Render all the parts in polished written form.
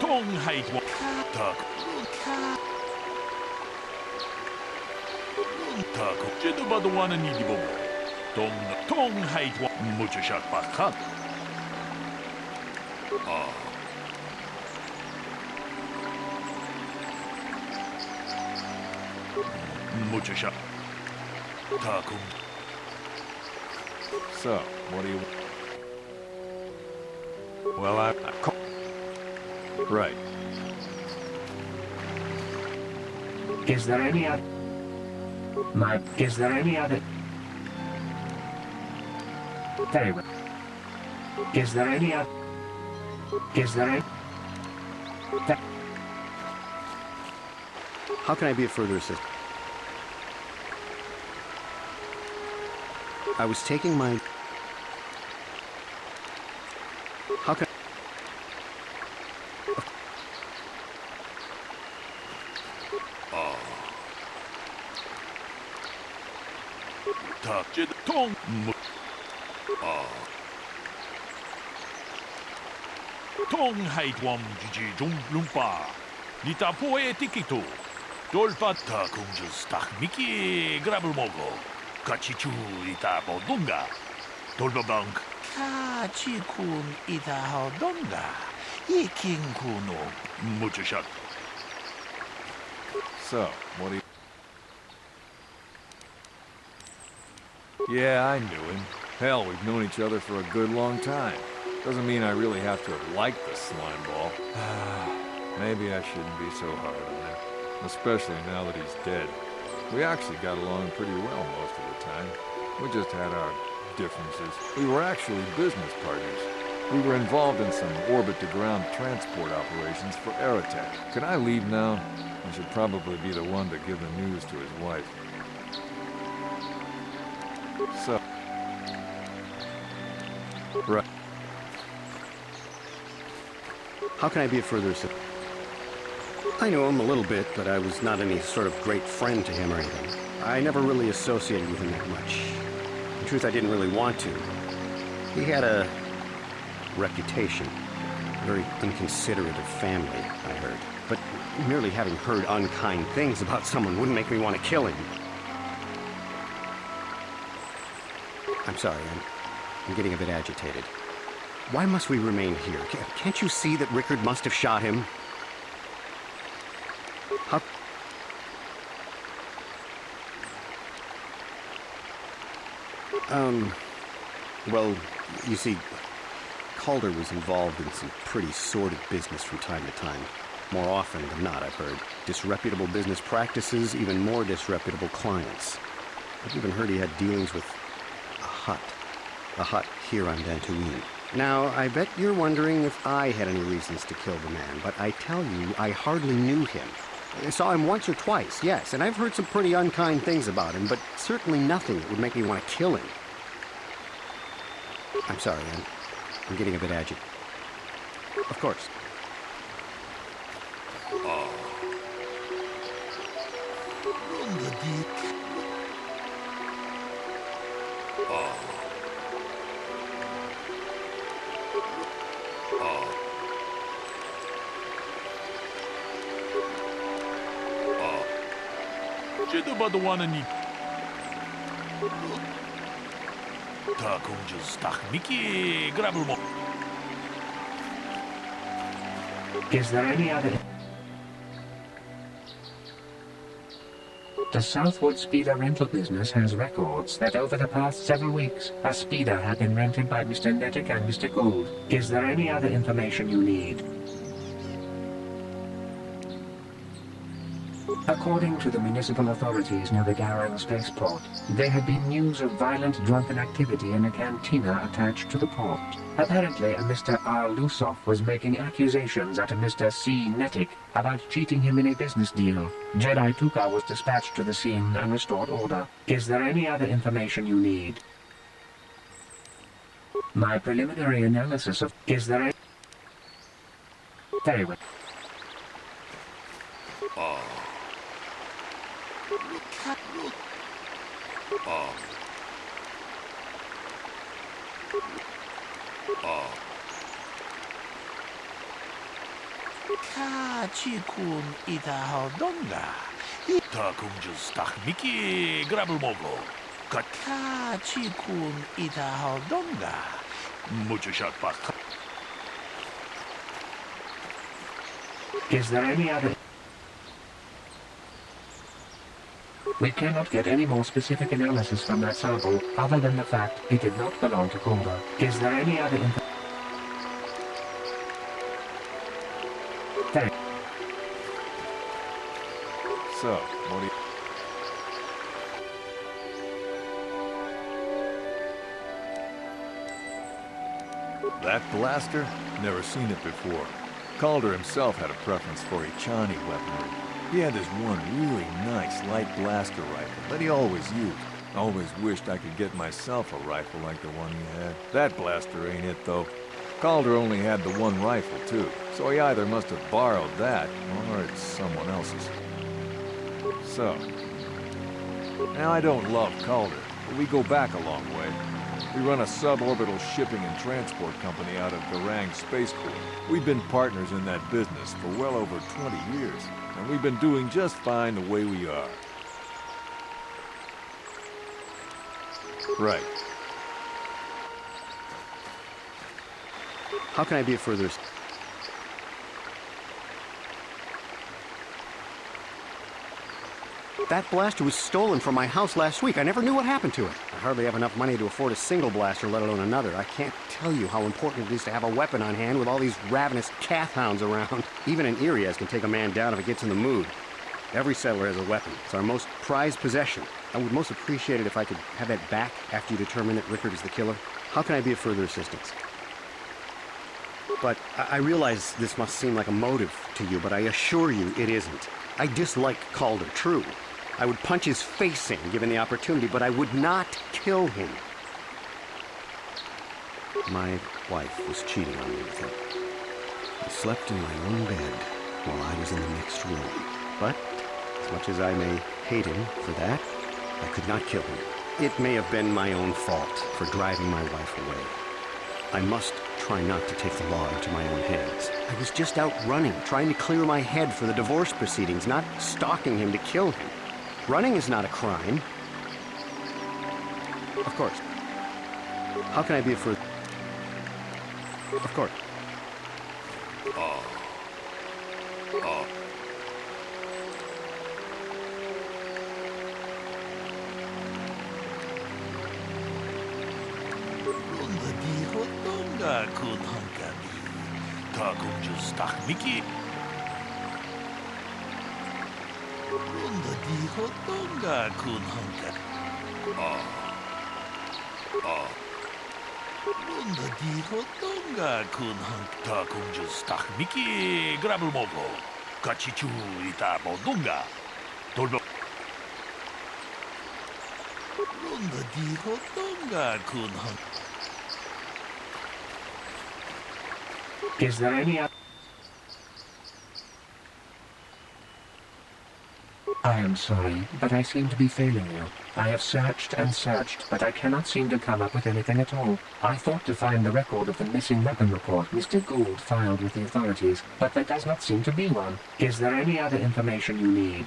통하이 다 국제도 바동하는 일이 보고 통하이 무주샷 박한 무주샷 다국 So, what do you... Well, Right. Is there any other... Is there any other... Very well. Is there any other... Is there any... How can I be of further assistance? I was taking my... How can... 닥제 통 통하이 주지 좀 룸파 니타포에 티키토 돌파타 공주 스탁 미키 그라블 먹어 같이 주이다 보던가 돌바방 같이 군 이다 하던가 이킹군노 무주샷 So, what do you... Yeah, I knew him. Hell, we've known each other for a good long time. Doesn't mean I really have to have liked the slime ball. Maybe I shouldn't be so hard on him. Especially now that he's dead. We actually got along pretty well most of the time. We just had our differences. We were actually business partners. We were involved in some orbit-to-ground transport operations for Aerotech. Can I leave now? I should probably be the one to give the news to his wife. So... Right. How can I be of further assistance? I know him a little bit, but I was not any sort of great friend to him or anything. I never really associated with him that much. In truth, I didn't really want to. He had a reputation. Very inconsiderate of family, I heard. But merely having heard unkind things about someone wouldn't make me want to kill him. I'm sorry, I'm getting a bit agitated. Why must we remain here? Can't you see that Rickard must have shot him? How... Well, you see, Calder was involved in some pretty sordid business from time to time. More often than not, I've heard. Disreputable business practices, even more disreputable clients. I've even heard he had dealings with a hut here on Dantooine. Now, I bet you're wondering if I had any reasons to kill the man, but I tell you, I hardly knew him. I saw him once or twice, yes, and I've heard some pretty unkind things about him, but certainly nothing that would make me want to kill him. I'm sorry, I'm getting a bit agitated. Of course. 쟤도 봐도 와는 이 다 공주 스탁 미키 그라블 먹 Is there any other... The Southwood Speeder rental business has records that over the past several weeks, a speeder had been rented by Mr. Nettic and Mr. Gould. Is there any other information you need? According to the municipal authorities near the Garan spaceport, there had been news of violent drunken activity in a cantina attached to the port. Apparently, a Mr. R. Lusoff was making accusations at a Mr. C. Nettic about cheating him in a business deal. Jedi Tuka was dispatched to the scene and restored order. Is there any other information you need? My preliminary analysis of... Is there a... Very well. Kachikun itahaldonga. Takunjus tahmiki grabulmogo. Kachikun itahaldonga. Muchushat bak. Is there any other... We cannot get any more specific analysis from that sample, other than the fact it did not belong to Kumba. Is there any other information? Thanks. So, what do you... That blaster? Never seen it before. Calder himself had a preference for Echani weaponry. He had this one really nice light blaster rifle that he always used. Always wished I could get myself a rifle like the one he had. That blaster ain't it, though. Calder only had the one rifle, too, so he either must have borrowed that, or it's someone else's. So, now I don't love Calder, but we go back a long way. We run a suborbital shipping and transport company out of Garang Spaceport. We've been partners in that business for well over 20 years, and we've been doing just fine the way we are. Right. How can I be of further... That blaster was stolen from my house last week. I never knew what happened to it. I hardly have enough money to afford a single blaster, let alone another. I can't tell you how important it is to have a weapon on hand with all these ravenous cath hounds around. Even an Irias can take a man down if it gets in the mood. Every settler has a weapon. It's our most prized possession. I would most appreciate it if I could have that back after you determine that Rickard is the killer. How can I be of further assistance? But I realize this must seem like a motive to you, but I assure you it isn't. I dislike Calder, true. I would punch his face in, given the opportunity, but I would not kill him. My wife was cheating on me with him. I slept in my own bed while I was in the next room. But, as much as I may hate him for that, I could not kill him. It may have been my own fault for driving my wife away. I must try not to take the law into my own hands. I was just out running, trying to clear my head for the divorce proceedings, not stalking him to kill him. Running is not a crime. Of course. How can I be a further... Of course. Runda di hotonga kun hankami. Takunjus tahmiki. Runda di hotonga kun hankami. Runda di hotonga kun hankami. Takunjus tahmiki grabulmogo. Kachichu itabodunga. Dolbo. Runda di hotonga kun hankami. Is there any other... I am sorry, but I seem to be failing you. I have searched and searched, but I cannot seem to come up with anything at all. I thought to find the record of the missing weapon report Mr. Gould filed with the authorities, but there does not seem to be one. Is there any other information you need?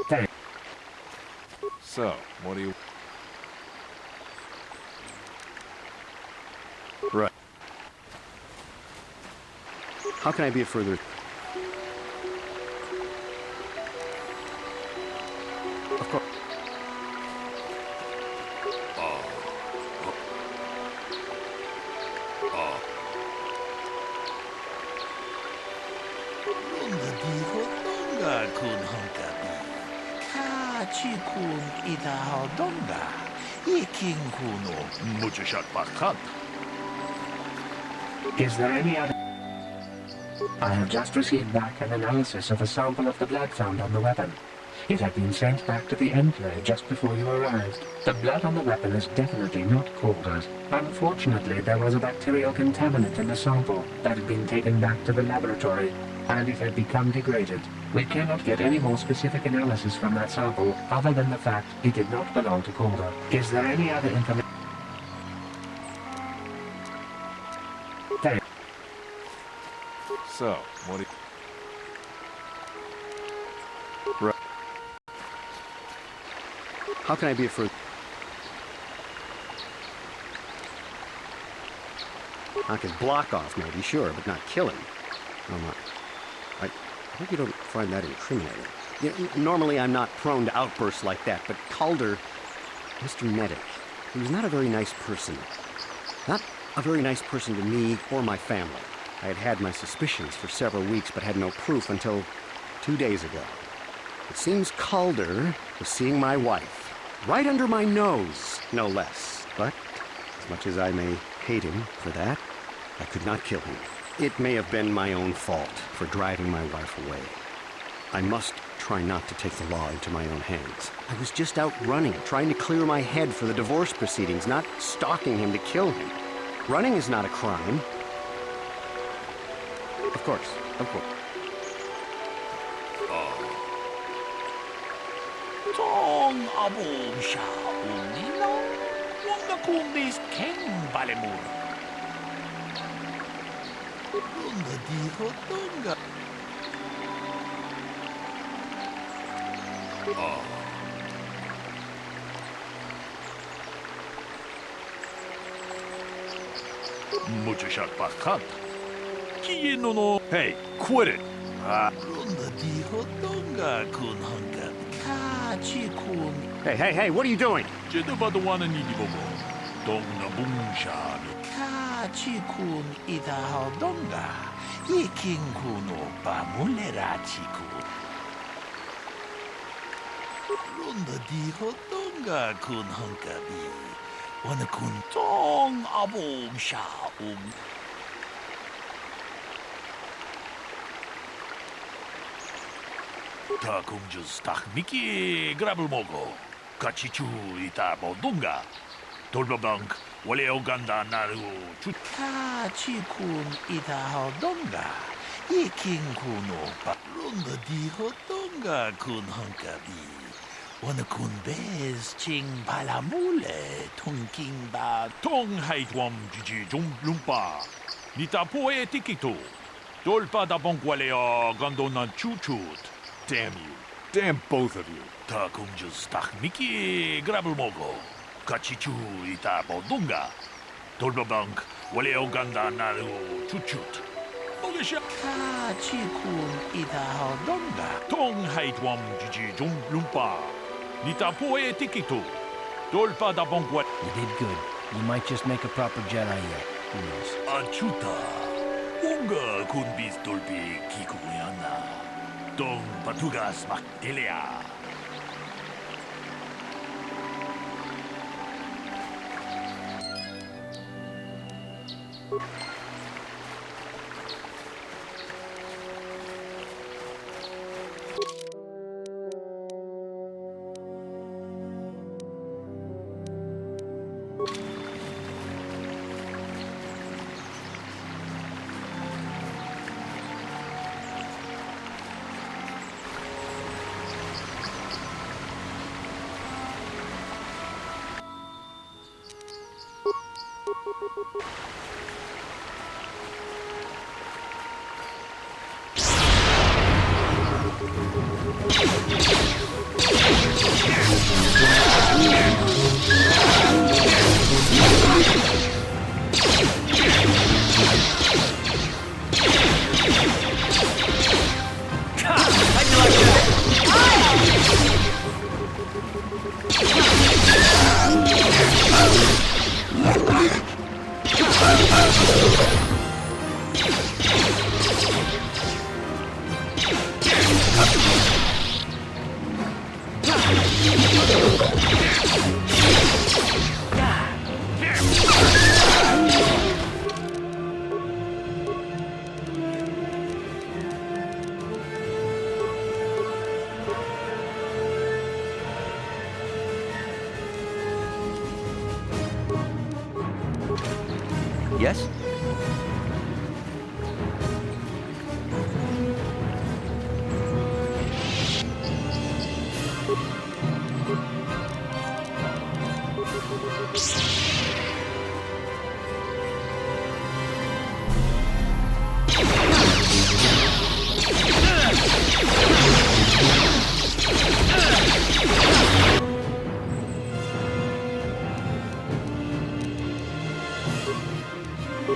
Thanks. So, what do you... Right. How can I be of further... Of course. Runda di hotonga kun hankami. Kachikun itahaldonga. Ikin kuno muchushat bakat. Is there any other... I have just received back an analysis of a sample of the blood found on the weapon. It had been sent back to the Enclave just before you arrived. The blood on the weapon is definitely not Calder's. Unfortunately, there was a bacterial contaminant in the sample that had been taken back to the laboratory, and it had become degraded. We cannot get any more specific analysis from that sample, other than the fact it did not belong to Calder. Is there any other information? So, what do you... Right. How can I be of further... Knock his block off, maybe, sure, but not kill him. No, I hope you don't find that incriminating. You know, normally I'm not prone to outbursts like that, but Calder, Mr. Medic, he was not a very nice person. Not a very nice person to me or my family. I had had my suspicions for several weeks, but had no proof until 2 days ago. It seems Calder was seeing my wife, right under my nose, no less. But, as much as I may hate him for that, I could not kill him. It may have been my own fault for driving my wife away. I must try not to take the law into my own hands. I was just out running, trying to clear my head for the divorce proceedings, not stalking him to kill him. Running is not a crime. Of course, of course. Tong abom siya uninaw. Wanga kumis keng balemur. Unga diho tonga. Mucho shot pakat. Kieno no. Hey, quit it! Unga diho tonga kun hanga. Kachi kun. Hey, what are you doing? Jedo badawana ni dibogo. Dong na bung siya. Kachi kun ita donga. Iking kuno pamulera chiku. Runda diho donga kun hankabi. Wana kun tong abom siya Ta kung jus tak miki grabel mogo. Kachichu ita bodunga. Tolbabank wale oganda naru chut. Kachi kun ita donga. Iking kuno pa. Runda diho donga kun hankabi. Wana kun bez ching palamule tung king ba tong haitwam jiji jum lumpa. Nita poe tikito. Dolpa da bonkwale o gandona chuchut. Damn you. Damn both of you. Ta kung jus tak miki grabel mogo. Kachichu ita bodunga. Dolbabank wale o ganda naru chuchut. Mogasha. Kachi kun ita donga. Tong haitwam jiji jum lumpa. Nita poe tikito. Dolpa da bonkwale. You did good. You might just make a proper Jedi yet. Who knows? Achuta. Unga kun bis dolpi kikuyana. Dong patugas maktelea. Yes?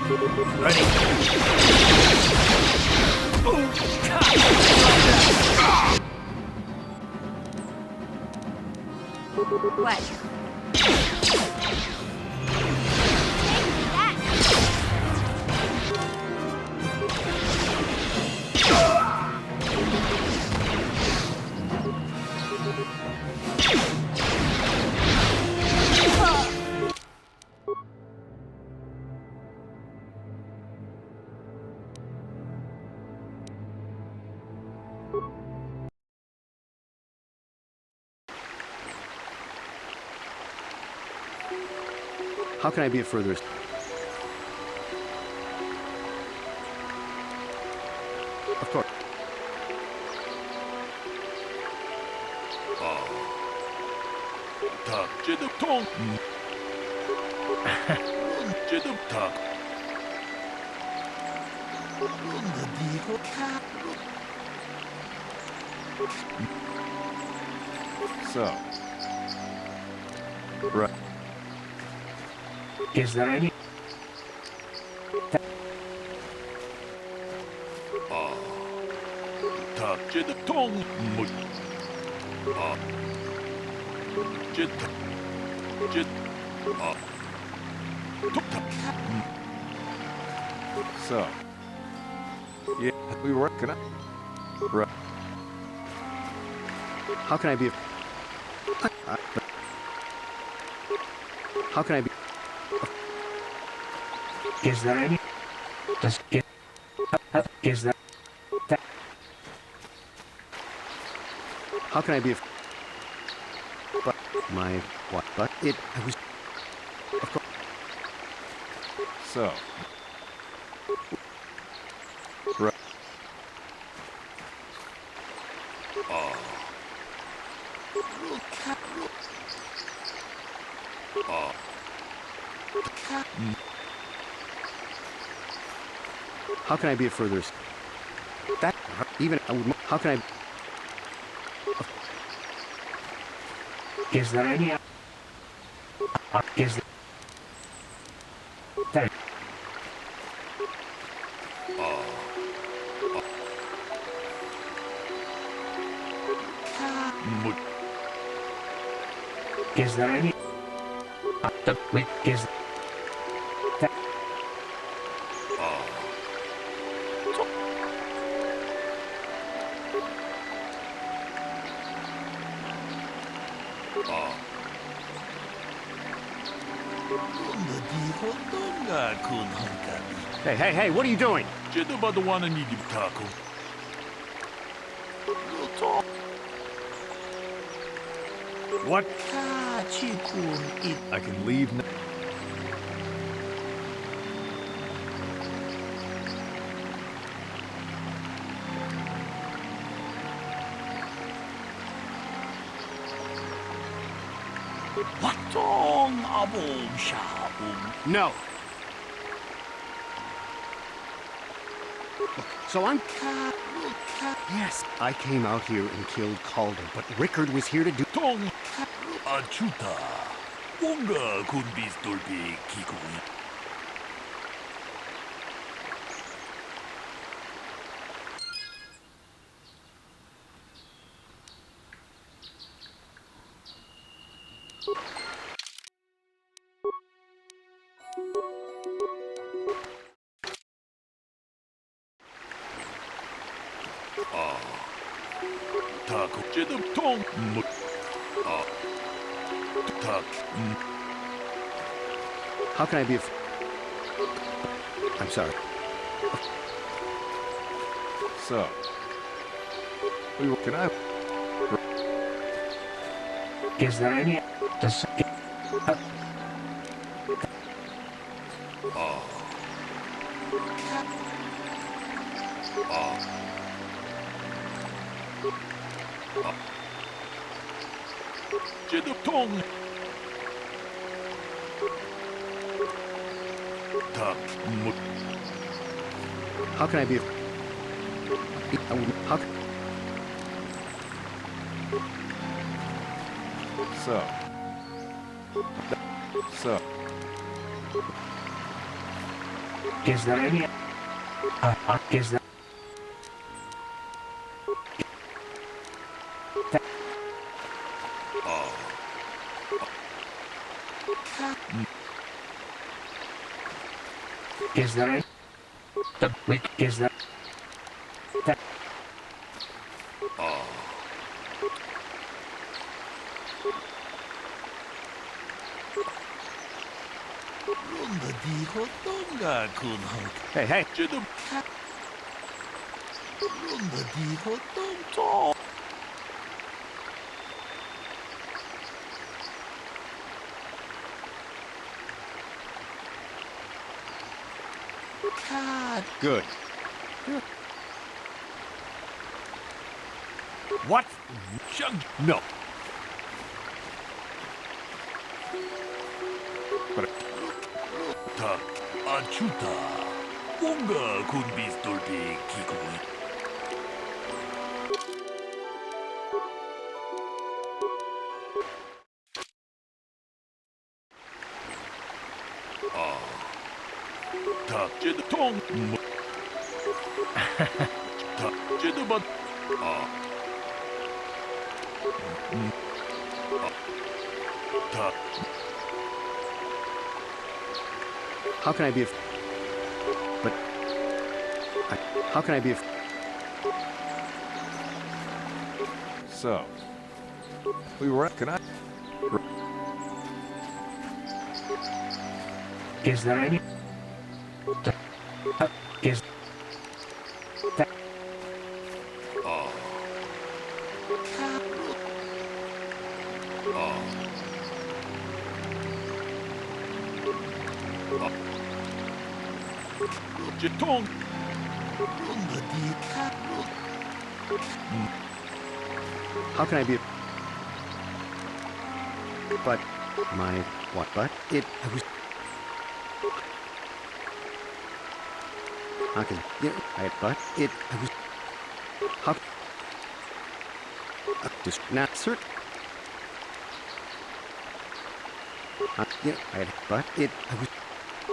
What? How can I be of further... Of course. 닭 제득통 제득닭 니고 카 So. Right. Is there any... 닭 제득통 무 제득 톡탁 So. Yeah, we were gonna. Right. How can I be of... How can I be... Is there any... Is there... How can I be of... But my... What? But it... I was... Of course. So. Right. How can I be of further... That... Even... I would... How can I... Is there any... Is there... 무 Is there any... Wait, is... That... 니고 똥가 군한가비 Hey, what are you doing? 제대봐도 와는 이집 타고 What? 카치군 이 I can leave now. 왓종 아봉샤봉 No. So I'm... Yes. I came out here and killed Calder, but Rickard was here to do... 통 아추타 뭔가 군비스돌비 기고이 닭 제득통 무 닭 How can I be of... I'm sorry. So. We were, can I? Is there any... Does... 제득통 닭 무 How can I be of... I wouldn't... How can... So. So. Is there any... is there... Is there any... Is there... 런다 디호똥가 군한 Hey, hey! 쟤도 런다 디호똥 좀 Good. What? 샹 No. 다 아추다 뭔가 군비스톨비 기구이 다 쟤도 통 뭐. 다 쟤도 봐 다 How can I be of... But... how can I be of... So, we were. Can I? Is there any... is... that... 쟤통 런다 디카 How can I be... But... my... what? But... it... I was... How can... yeah, I... but... it... I was... how... just... not certain... yeah, I... but... it... I was...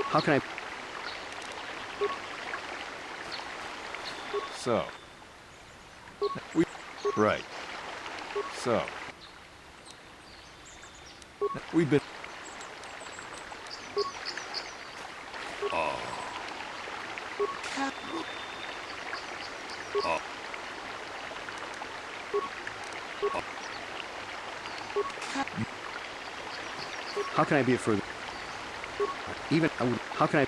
how can I... So, we. Right. So, we've been. How can I be a further... even... I would... how can I...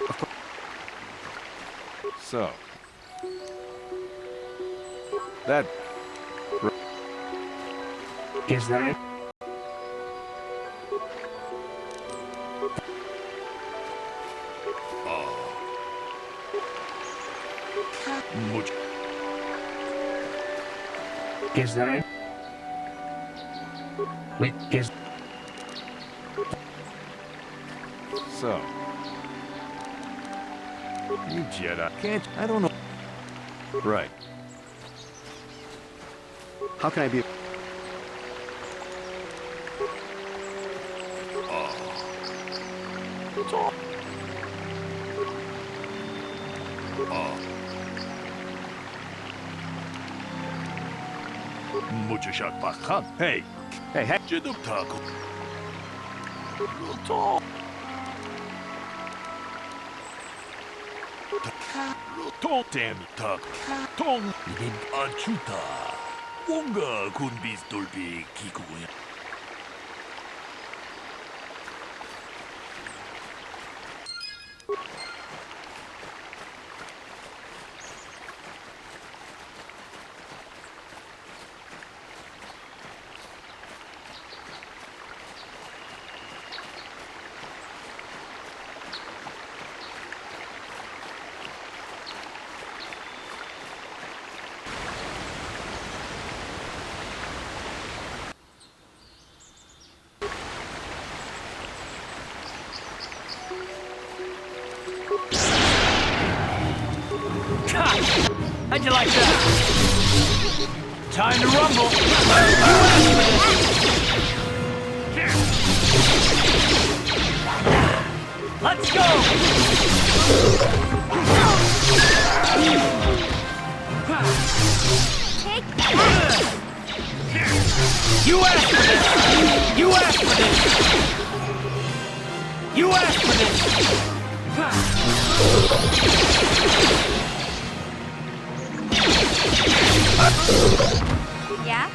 of course... So, that. is there any... 뭐지? is there any... wait, is... So, you Jedi can't. I don't know. Right. how can I be... 무주샷 박한 hey hey hey 쟤도 타고 로또 로또 댐타 통 아추타 뭔가 군비스톨비 기구야 How'd you like that? Time to rumble. asked for this! You asked for this! You asked for this! Yeah?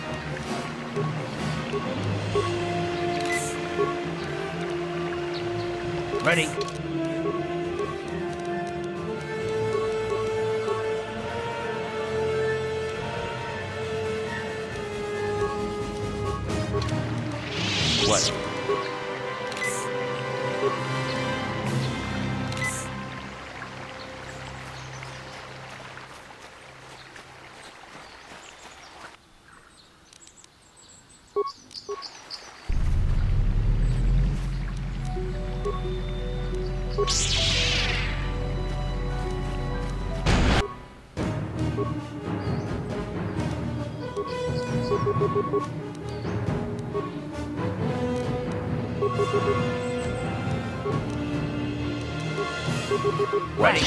Ready? What? Ready?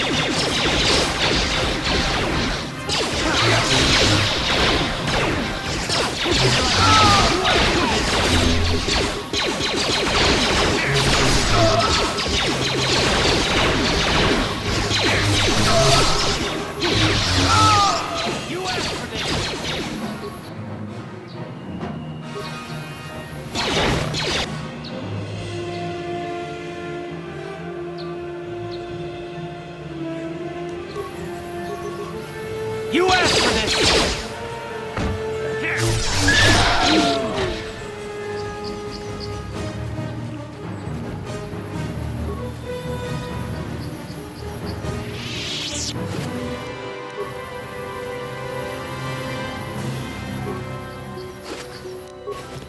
You asked for this!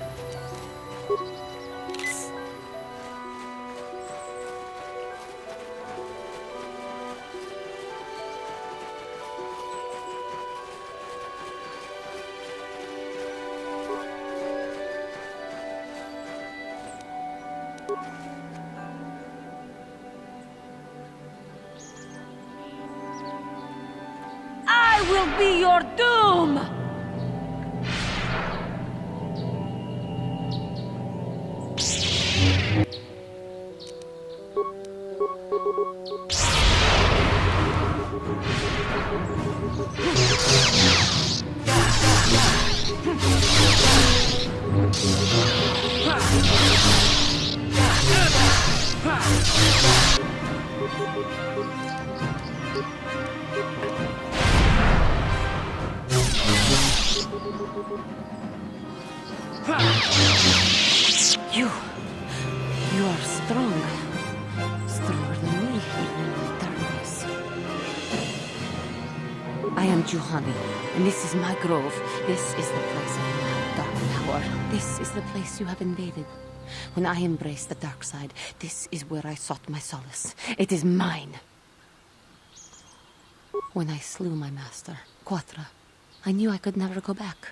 You asked for this! I will be your doom! You are strong. Stronger than me, even in the darkness. I am Juhani, and this is my grove. This is the place of my dark power. This is the place you have invaded. When I embraced the dark side, this is where I sought my solace. It is mine. When I slew my master, Quatra, I knew I could never go back.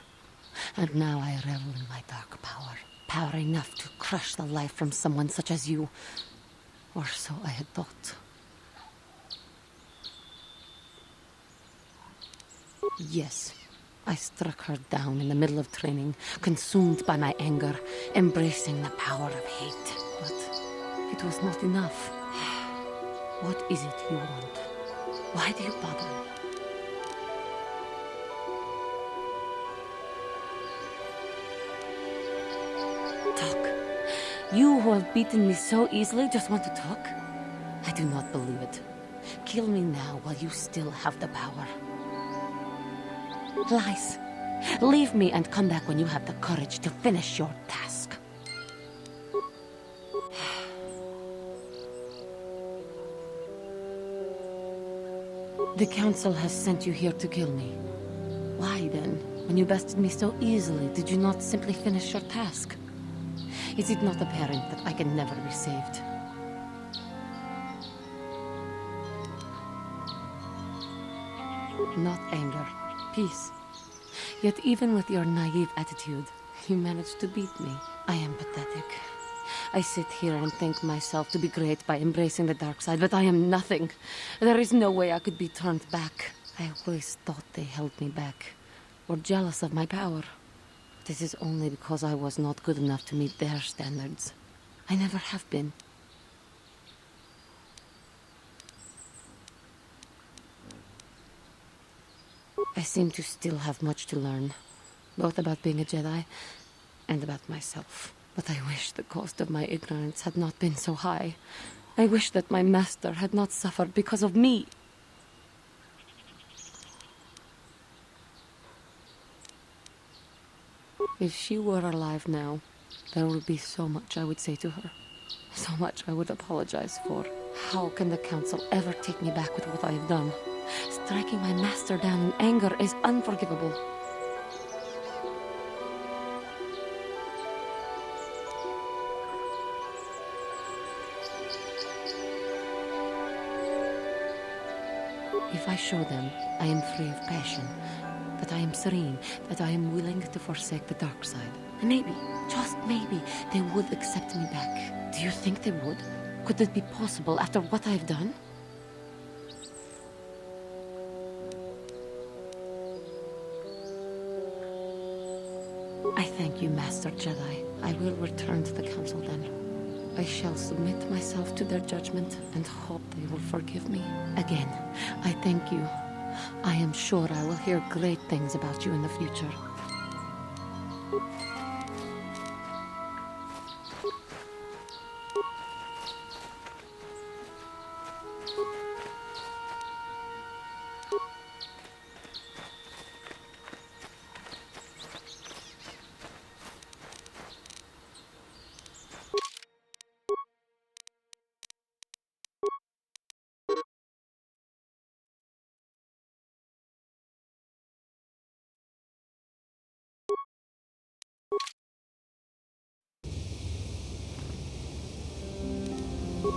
And now I revel in my dark power. Power enough to crush the life from someone such as you. Or so I had thought. Yes, I struck her down in the middle of training, consumed by my anger, embracing the power of hate. But it was not enough. What is it you want? Why do you bother me? Talk. You who have beaten me so easily just want to talk? I do not believe it. Kill me now while you still have the power. Lies. Leave me and come back when you have the courage to finish your task. The council has sent you here to kill me. Why then, when you bested me so easily, did you not simply finish your task? Is it not apparent that I can never be saved? Not anger, peace. Yet even with your naive attitude, you managed to beat me. I am pathetic. I sit here and think myself to be great by embracing the dark side, but I am nothing. There is no way I could be turned back. I always thought they held me back, or jealous of my power. This is only because I was not good enough to meet their standards. I never have been. I seem to still have much to learn, both about being a Jedi and about myself. But I wish the cost of my ignorance had not been so high. I wish that my master had not suffered because of me. If she were alive now, there would be so much I would say to her. So much I would apologize for. How can the Council ever take me back with what I have done? Striking my master down in anger is unforgivable. If I show them I am free of passion, that I am serene, that I am willing to forsake the dark side, maybe, just maybe, they would accept me back. Do you think they would? Could it be possible after what I've done? I thank you, Master Jedi. I will return to the Council then. I shall submit myself to their judgment and hope they will forgive me. Again, I thank you. I am sure I will hear great things about you in the future.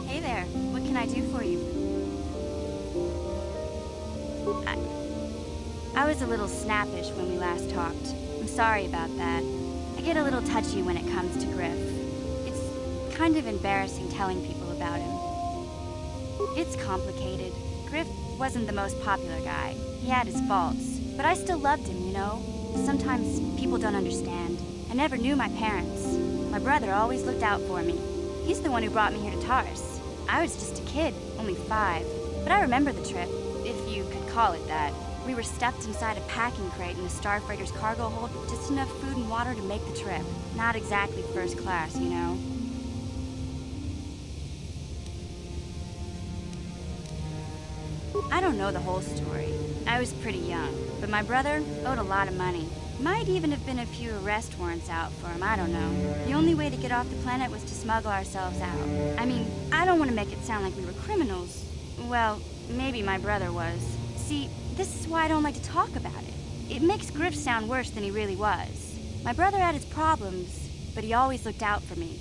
Hey there, what can I do for you? I was a little snappish when we last talked. I'm sorry about that. I get a little touchy when it comes to Griff. It's kind of embarrassing telling people about him. It's complicated. Griff wasn't the most popular guy. He had his faults, but I still loved him, you know? Sometimes people don't understand. I never knew my parents. My brother always looked out for me. He's the one who brought me here to Tars. I was just a kid, only 5. But I remember the trip, if you could call it that. We were stuffed inside a packing crate in the Starfreighter's cargo hold with just enough food and water to make the trip. Not exactly first class, you know? I don't know the whole story. I was pretty young, but my brother owed a lot of money. Might even have been a few arrest warrants out for him, I don't know. The only way to get off the planet was to smuggle ourselves out. I mean, I don't want to make it sound like we were criminals. Well, maybe my brother was. See, this is why I don't like to talk about it. It makes Griff sound worse than he really was. My brother had his problems, but he always looked out for me.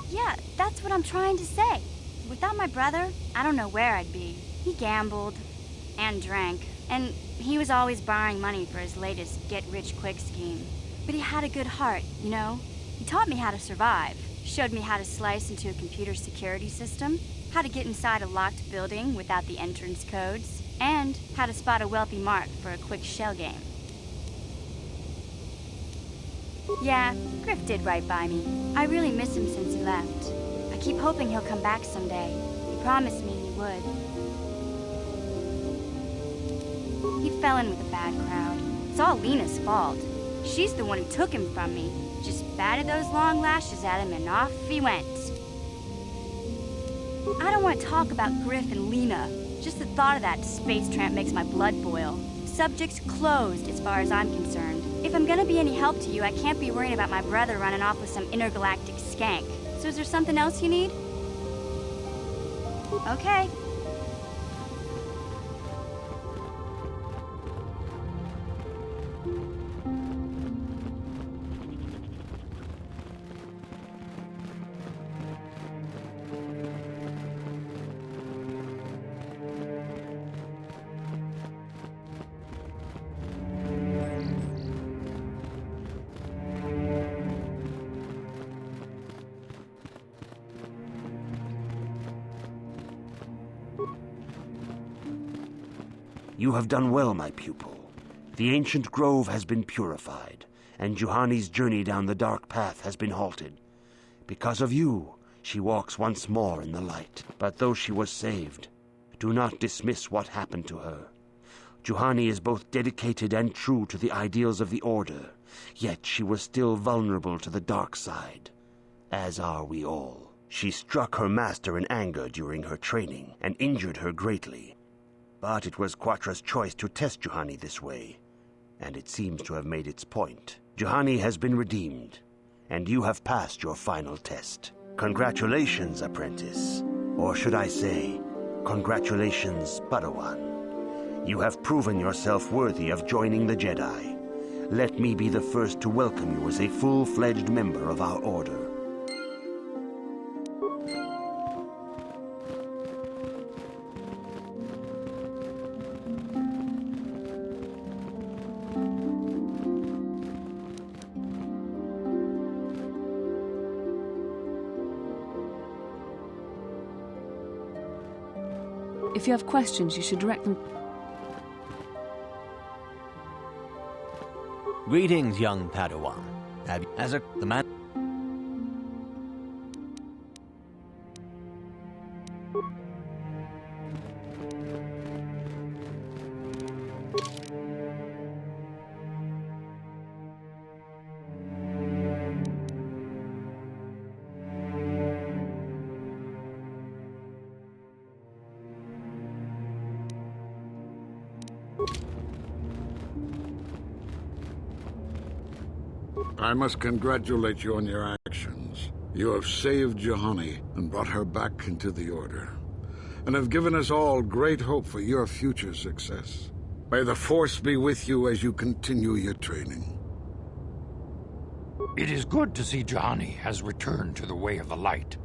Yeah, that's what I'm trying to say. Without my brother, I don't know where I'd be. He gambled and drank, and he was always borrowing money for his latest get-rich-quick scheme. But he had a good heart, you know? He taught me how to survive, showed me how to slice into a computer security system, how to get inside a locked building without the entrance codes, and how to spot a wealthy mark for a quick shell game. Yeah, Griff did right by me. I really miss him since he left. I keep hoping he'll come back someday. He promised me he would. He fell in with a bad crowd. It's all Lena's fault. She's the one who took him from me. Just batted those long lashes at him and off he went. I don't want to talk about Griff and Lena. Just the thought of that space tramp makes my blood boil. Subject's closed as far as I'm concerned. If I'm gonna be any help to you, I can't be worrying about my brother running off with some intergalactic skank. So is there something else you need? Okay. You have done well, my pupil. The ancient grove has been purified, and Juhani's journey down the dark path has been halted. Because of you, she walks once more in the light. But though she was saved, do not dismiss what happened to her. Juhani is both dedicated and true to the ideals of the Order, yet she was still vulnerable to the dark side, as are we all. She struck her master in anger during her training and injured her greatly. But it was Quatra's choice to test Juhani this way, and it seems to have made its point. Juhani has been redeemed, and you have passed your final test. Congratulations, apprentice. Or should I say, congratulations, Padawan. You have proven yourself worthy of joining the Jedi. Let me be the first to welcome you as a full-fledged member of our Order. If you have questions, you should direct them. Greetings, young Padawan. The man... I must congratulate you on your actions. You have saved Juhani and brought her back into the Order, and have given us all great hope for your future success. May the Force be with you as you continue your training. It is good to see Juhani has returned to the way of the light.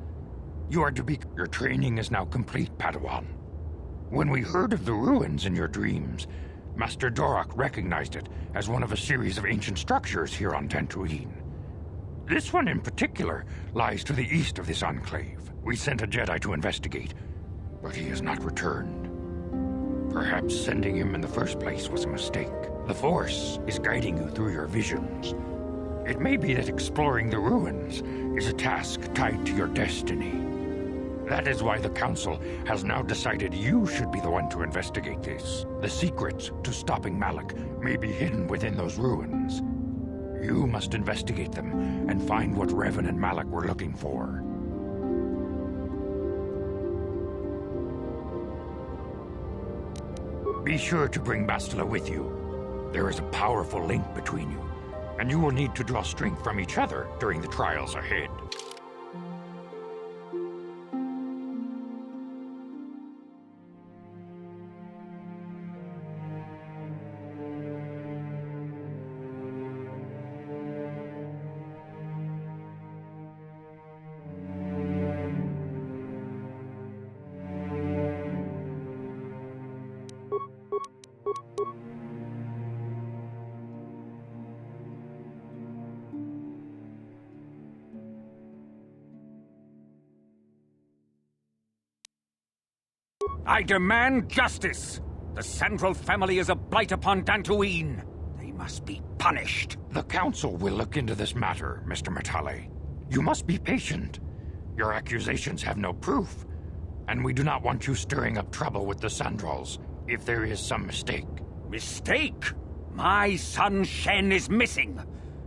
You are to be... Your training is now complete, Padawan. When we heard of the ruins in your dreams, Master Dorak recognized it as one of a series of ancient structures here on Dantooine. This one in particular lies to the east of this enclave. We sent a Jedi to investigate, but he has not returned. Perhaps sending him in the first place was a mistake. The Force is guiding you through your visions. It may be that exploring the ruins is a task tied to your destiny. That is why the Council has now decided you should be the one to investigate this. The secrets to stopping Malak may be hidden within those ruins. You must investigate them and find what Revan and Malak were looking for. Be sure to bring Bastila with you. There is a powerful link between you, and you will need to draw strength from each other during the trials ahead. I demand justice! The Sandral family is a blight upon Dantooine. They must be punished. The Council will look into this matter, Mr. Matale. You must be patient. Your accusations have no proof, and we do not want you stirring up trouble with the Sandrals if there is some mistake. Mistake? My son Shen is missing.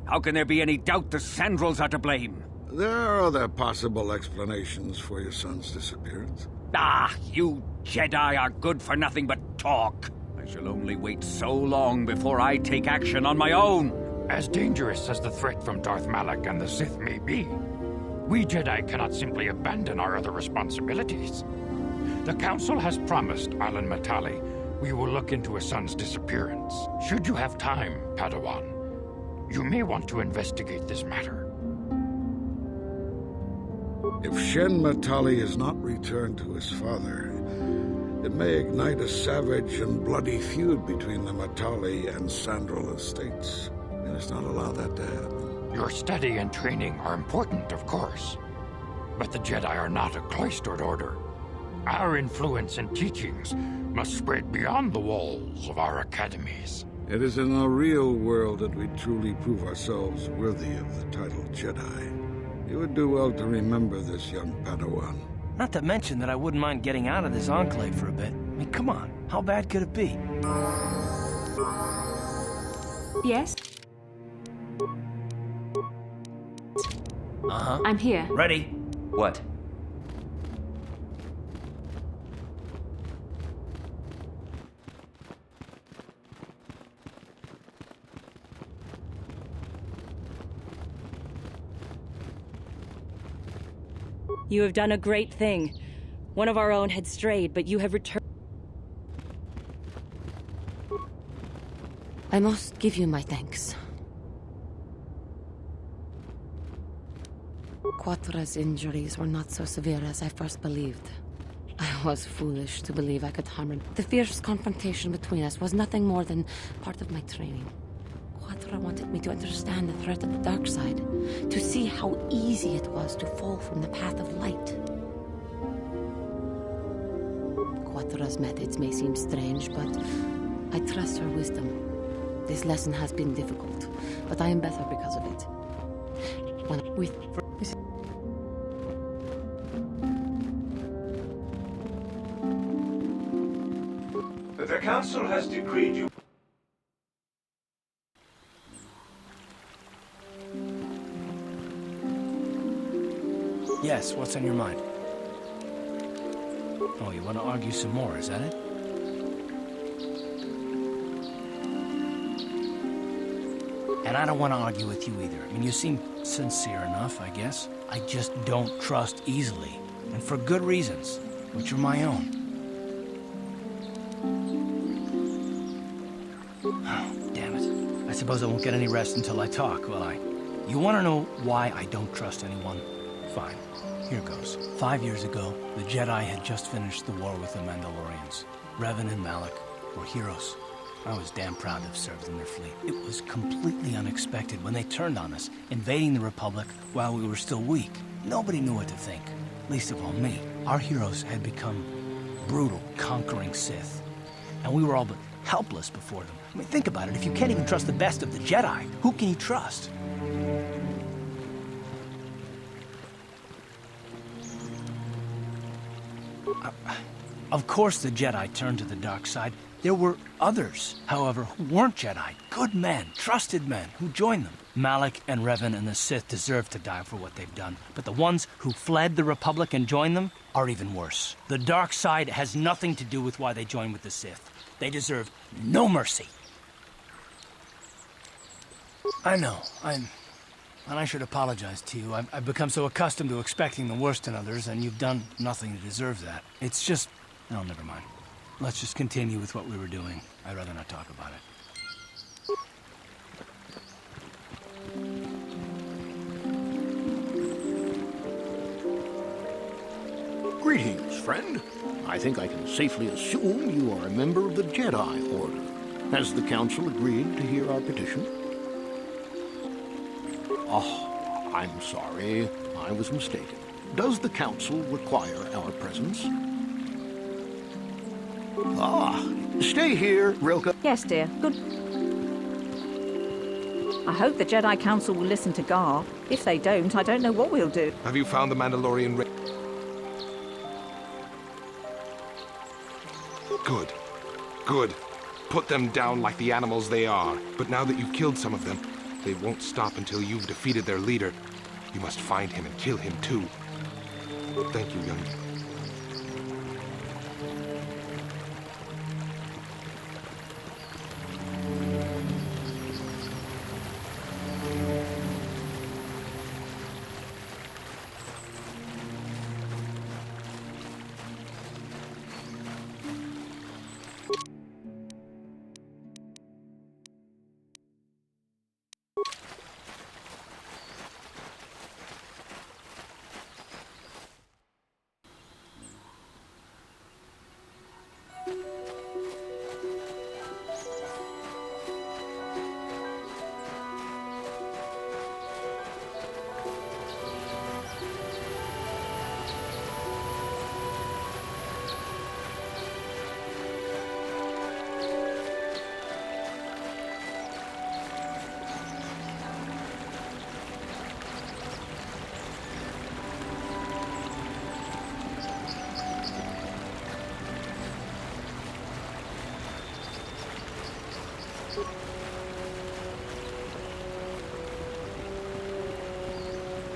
How can there be any doubt the Sandrals are to blame? There are other possible explanations for your son's disappearance. Ah, you Jedi are good for nothing but talk. I shall only wait so long before I take action on my own. As dangerous as the threat from Darth Malak and the Sith may be, we Jedi cannot simply abandon our other responsibilities. The Council has promised Alan Matale we will look into his son's disappearance. Should you have time, Padawan, you may want to investigate this matter. If Shen Matale is not returned to his father, it may ignite a savage and bloody feud between the Matale and Sandral estates. We must not allow that to happen. Your study and training are important, of course, but the Jedi are not a cloistered order. Our influence and teachings must spread beyond the walls of our academies. It is in the real world that we truly prove ourselves worthy of the title Jedi. You would do well to remember this, young Padawan. Not to mention that I wouldn't mind getting out of this enclave for a bit. I mean, come on. How bad could it be? Yes? Uh-huh. I'm here. Ready. What? You have done a great thing. One of our own had strayed, but you have returned. I must give you my thanks. Quatra's injuries were not so severe as I first believed. I was foolish to believe I could harm him. The fierce confrontation between us was nothing more than part of my training. Quatra wanted me to understand the threat of the dark side, to see how easy it was to fall from the path of light. Quatra's methods may seem strange, but I trust her wisdom. This lesson has been difficult, but I am better because of it. When we... The council has decreed you... Yes, what's on your mind? Oh, you want to argue some more, is that it? And I don't want to argue with you either. I mean, you seem sincere enough, I guess. I just don't trust easily. And for good reasons, which are my own. Oh, damn it. I suppose I won't get any rest until I talk, will I? You want to know why I don't trust anyone? Fine. Here goes. 5 years ago, the Jedi had just finished the war with the Mandalorians. Revan and Malak were heroes. I was damn proud to have served in their fleet. It was completely unexpected when they turned on us, invading the Republic while we were still weak. Nobody knew what to think, least of all me. Our heroes had become brutal, conquering Sith, and we were all but helpless before them. I mean, think about it. If you can't even trust the best of the Jedi, who can you trust? Of course the Jedi turned to the dark side. There were others, however, who weren't Jedi. Good men, trusted men, who joined them. Malak and Revan and the Sith deserve to die for what they've done. But the ones who fled the Republic and joined them are even worse. The dark side has nothing to do with why they joined with the Sith. They deserve no mercy. I know, and I should apologize to you. I've become so accustomed to expecting the worst in others, and you've done nothing to deserve that. It's just... No, never mind. Let's just continue with what we were doing. I'd rather not talk about it. Greetings, friend. I think I can safely assume you are a member of the Jedi Order. Has the Council agreed to hear our petition? Oh, I'm sorry. I was mistaken. Does the Council require our presence? Ah, stay here, Rilke. Yes, dear. Good. I hope the Jedi Council will listen to Gar. If they don't, I don't know what we'll do. Have you found the Mandalorian Good. Good. Put them down like the animals they are. But now that you've killed some of them, they won't stop until you've defeated their leader. You must find him and kill him too. Thank you, young.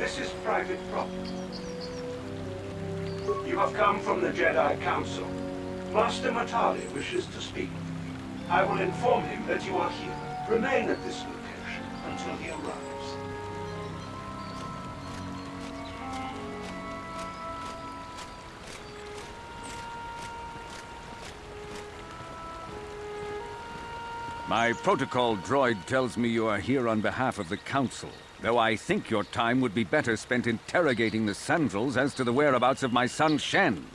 This is private property. You have come from the Jedi Council. Master Matali wishes to speak with you. I will inform him that you are here. Remain at this location until he arrives. My protocol droid tells me you are here on behalf of the Council, though I think your time would be better spent interrogating the Sandrels as to the whereabouts of my son Shen.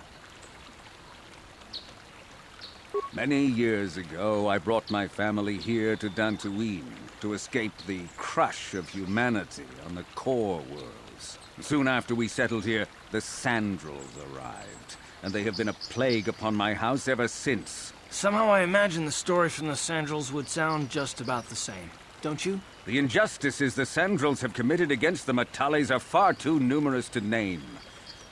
Many years ago, I brought my family here to Dantooine to escape the crush of humanity on the core worlds. Soon after we settled here, the Sandrels arrived, and they have been a plague upon my house ever since. Somehow I imagine the story from the Sandrels would sound just about the same, don't you? The injustices the Sandrels have committed against the Matalis are far too numerous to name.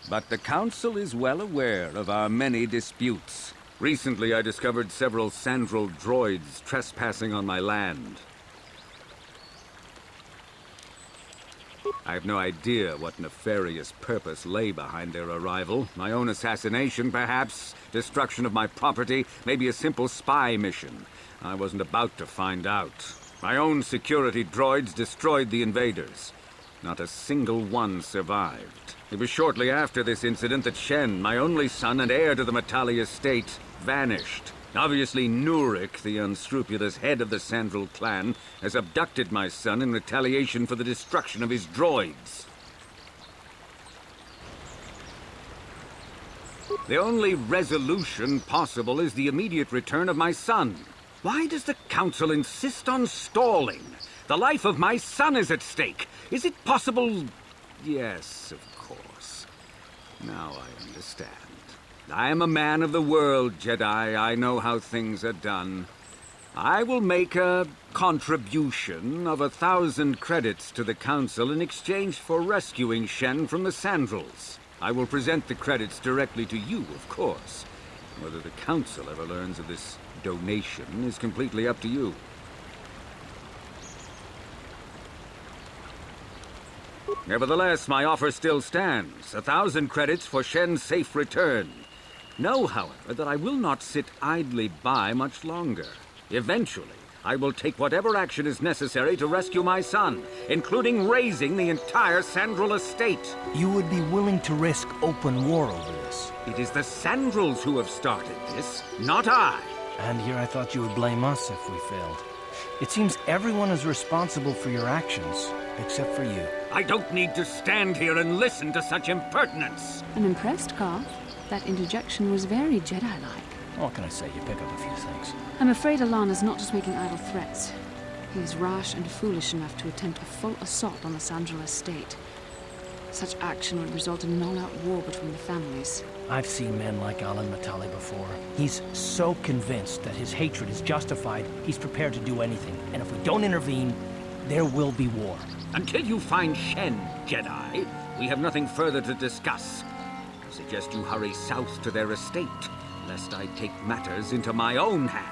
But the Council is well aware of our many disputes. Recently, I discovered several Sandrel droids trespassing on my land. I have no idea what nefarious purpose lay behind their arrival. My own assassination, perhaps? Destruction of my property? Maybe a simple spy mission? I wasn't about to find out. My own security droids destroyed the invaders. Not a single one survived. It was shortly after this incident that Shen, my only son and heir to the Matali estate, vanished. Obviously, Nurik, the unscrupulous head of the Sandrel clan, has abducted my son in retaliation for the destruction of his droids. The only resolution possible is the immediate return of my son. Why does the Council insist on stalling? The life of my son is at stake. Is it possible? Yes, of course. Now I understand. I am a man of the world, Jedi. I know how things are done. I will make a contribution of 1,000 credits to the Council in exchange for rescuing Shen from the Sandrels. I will present the credits directly to you, of course. Whether the Council ever learns of this donation is completely up to you. Nevertheless, my offer still stands. 1,000 credits for Shen's safe return. Know, however, that I will not sit idly by much longer. Eventually, I will take whatever action is necessary to rescue my son, including razing the entire Sandrel estate. You would be willing to risk open war over this? It is the Sandrels who have started this, not I. And here I thought you would blame us if we failed. It seems everyone is responsible for your actions, except for you. I don't need to stand here and listen to such impertinence. I'm impressed, Carl. That interjection was very Jedi-like. What can I say? You pick up a few things. I'm afraid Alana's not just making idle threats. He is rash and foolish enough to attempt a full assault on the Sandrel estate. Such action would result in an all-out war between the families. I've seen men like Alan Matali before. He's so convinced that his hatred is justified, he's prepared to do anything. And if we don't intervene, there will be war. Until you find Shen, Jedi, we have nothing further to discuss. I suggest you hurry south to their estate, lest I take matters into my own hands.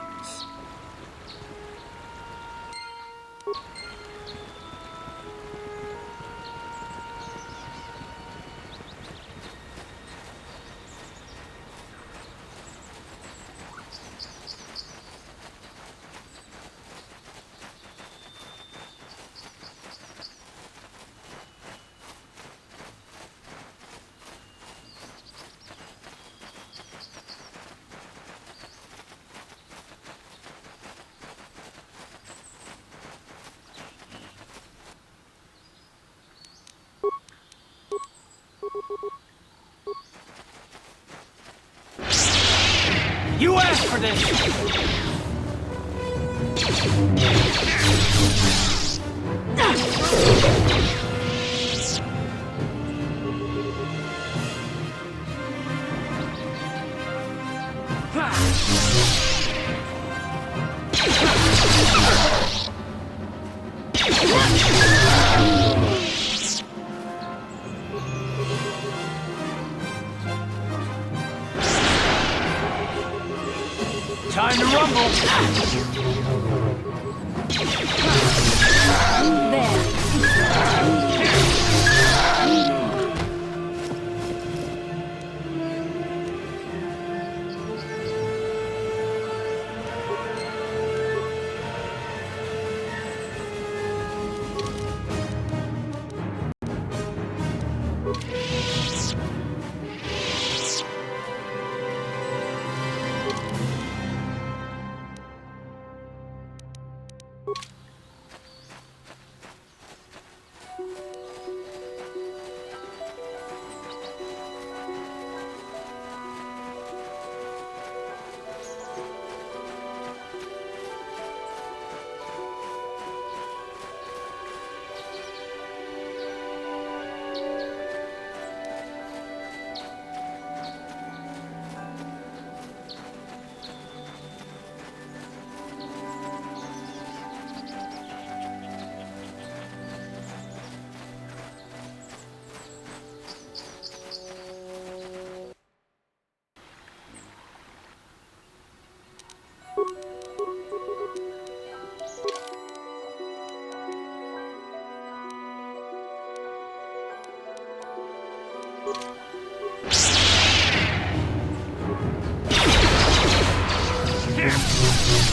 You asked for this! Time to rumble! There.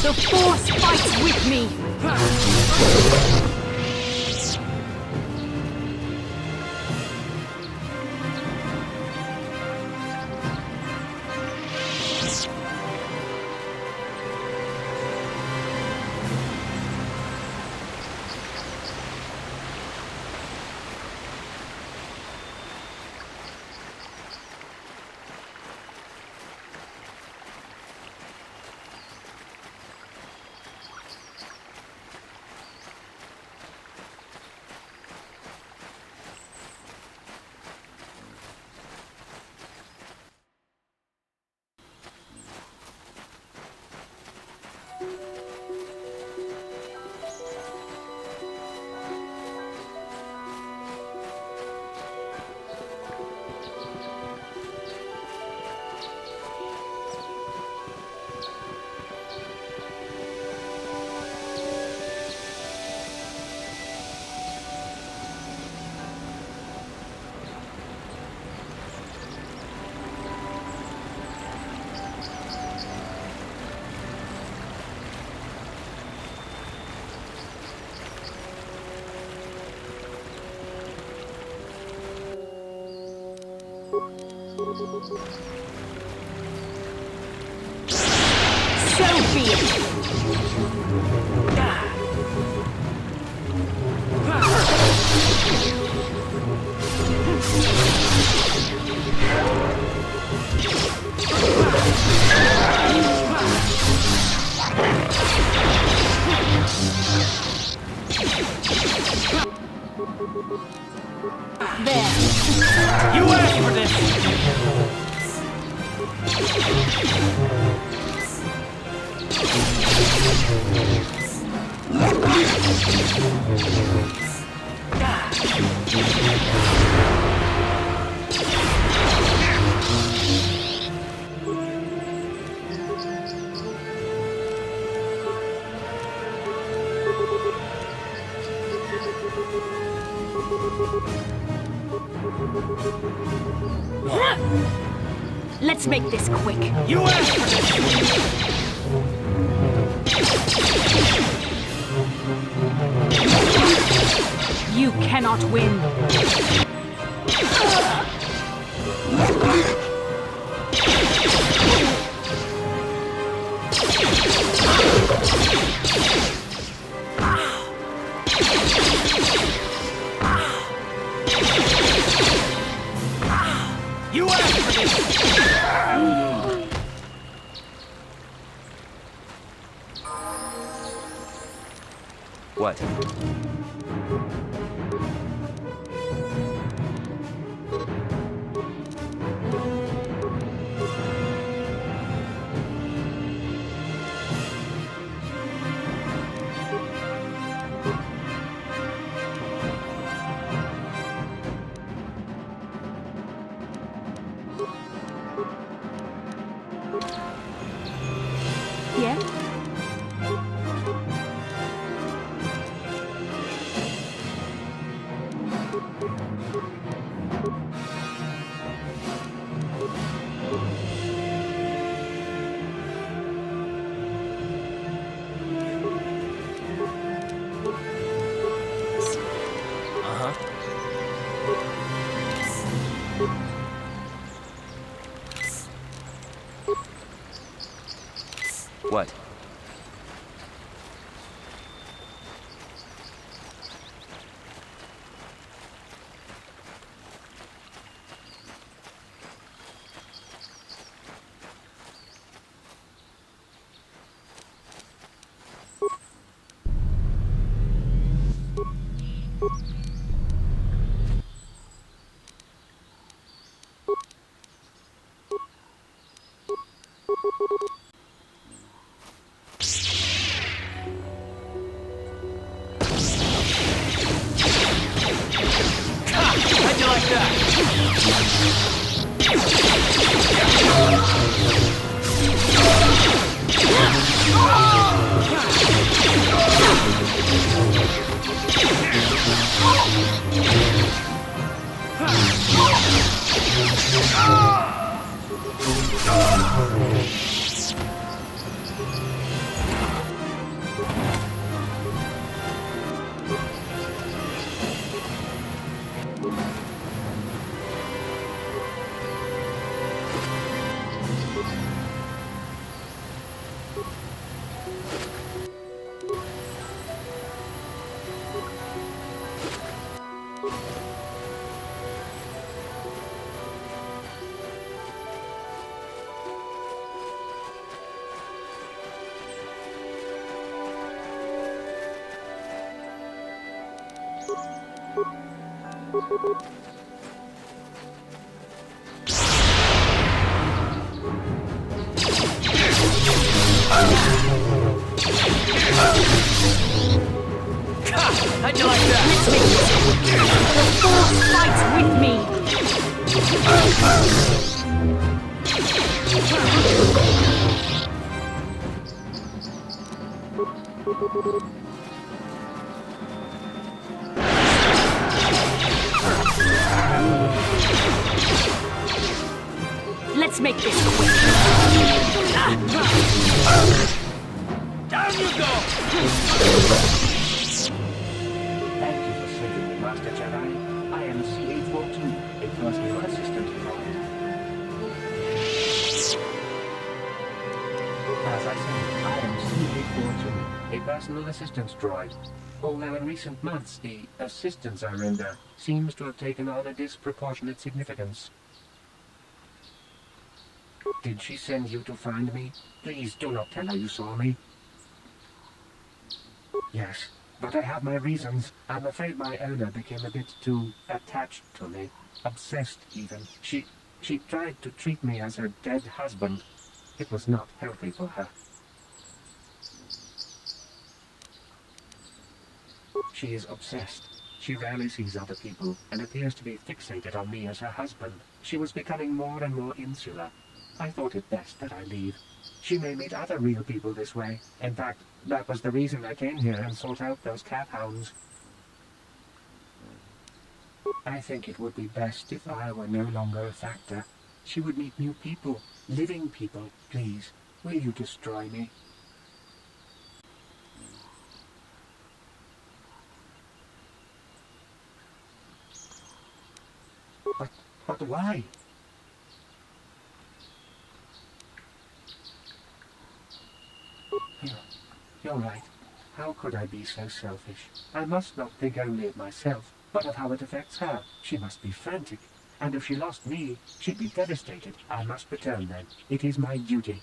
The Force fights with me! So be it! There! You asked for this! Let's make this quick. You asked for this! You cannot win. You asked for this! What? Yeah? What? How'd you like that? The force fights with me. Let's make this quick. Down you go! Thank you for saving me, Master Jedi. I am C-842, a personal assistant droid. As I said, I am C-842, a personal assistance droid. Although in recent months, the assistance I render seems to have taken on a disproportionate significance. Did she send you to find me? Please do not tell her you saw me. Yes, but I have my reasons. I'm afraid my owner became a bit too attached to me. Obsessed, even. She tried to treat me as her dead husband. It was not healthy for her. She is obsessed. She rarely sees other people and appears to be fixated on me as her husband. She was becoming more and more insular. I thought it best that I leave. She may meet other real people this way. In fact, that was the reason I came here and sought out those cat hounds. I think it would be best if I were no longer a factor. She would meet new people, living people. Please, will you destroy me? But why? You're right. How could I be so selfish? I must not think only of myself, but of how it affects her. She must be frantic. And if she lost me, she'd be devastated. I must return then. It is my duty.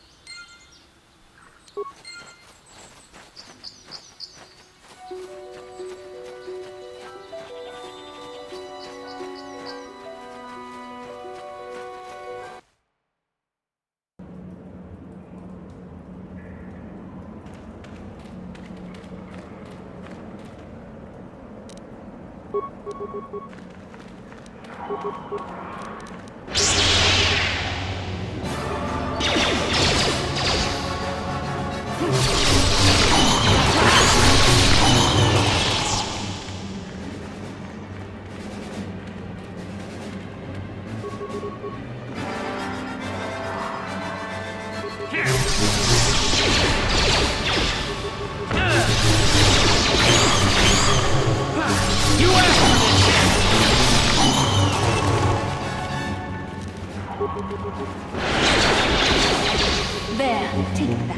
There, take that.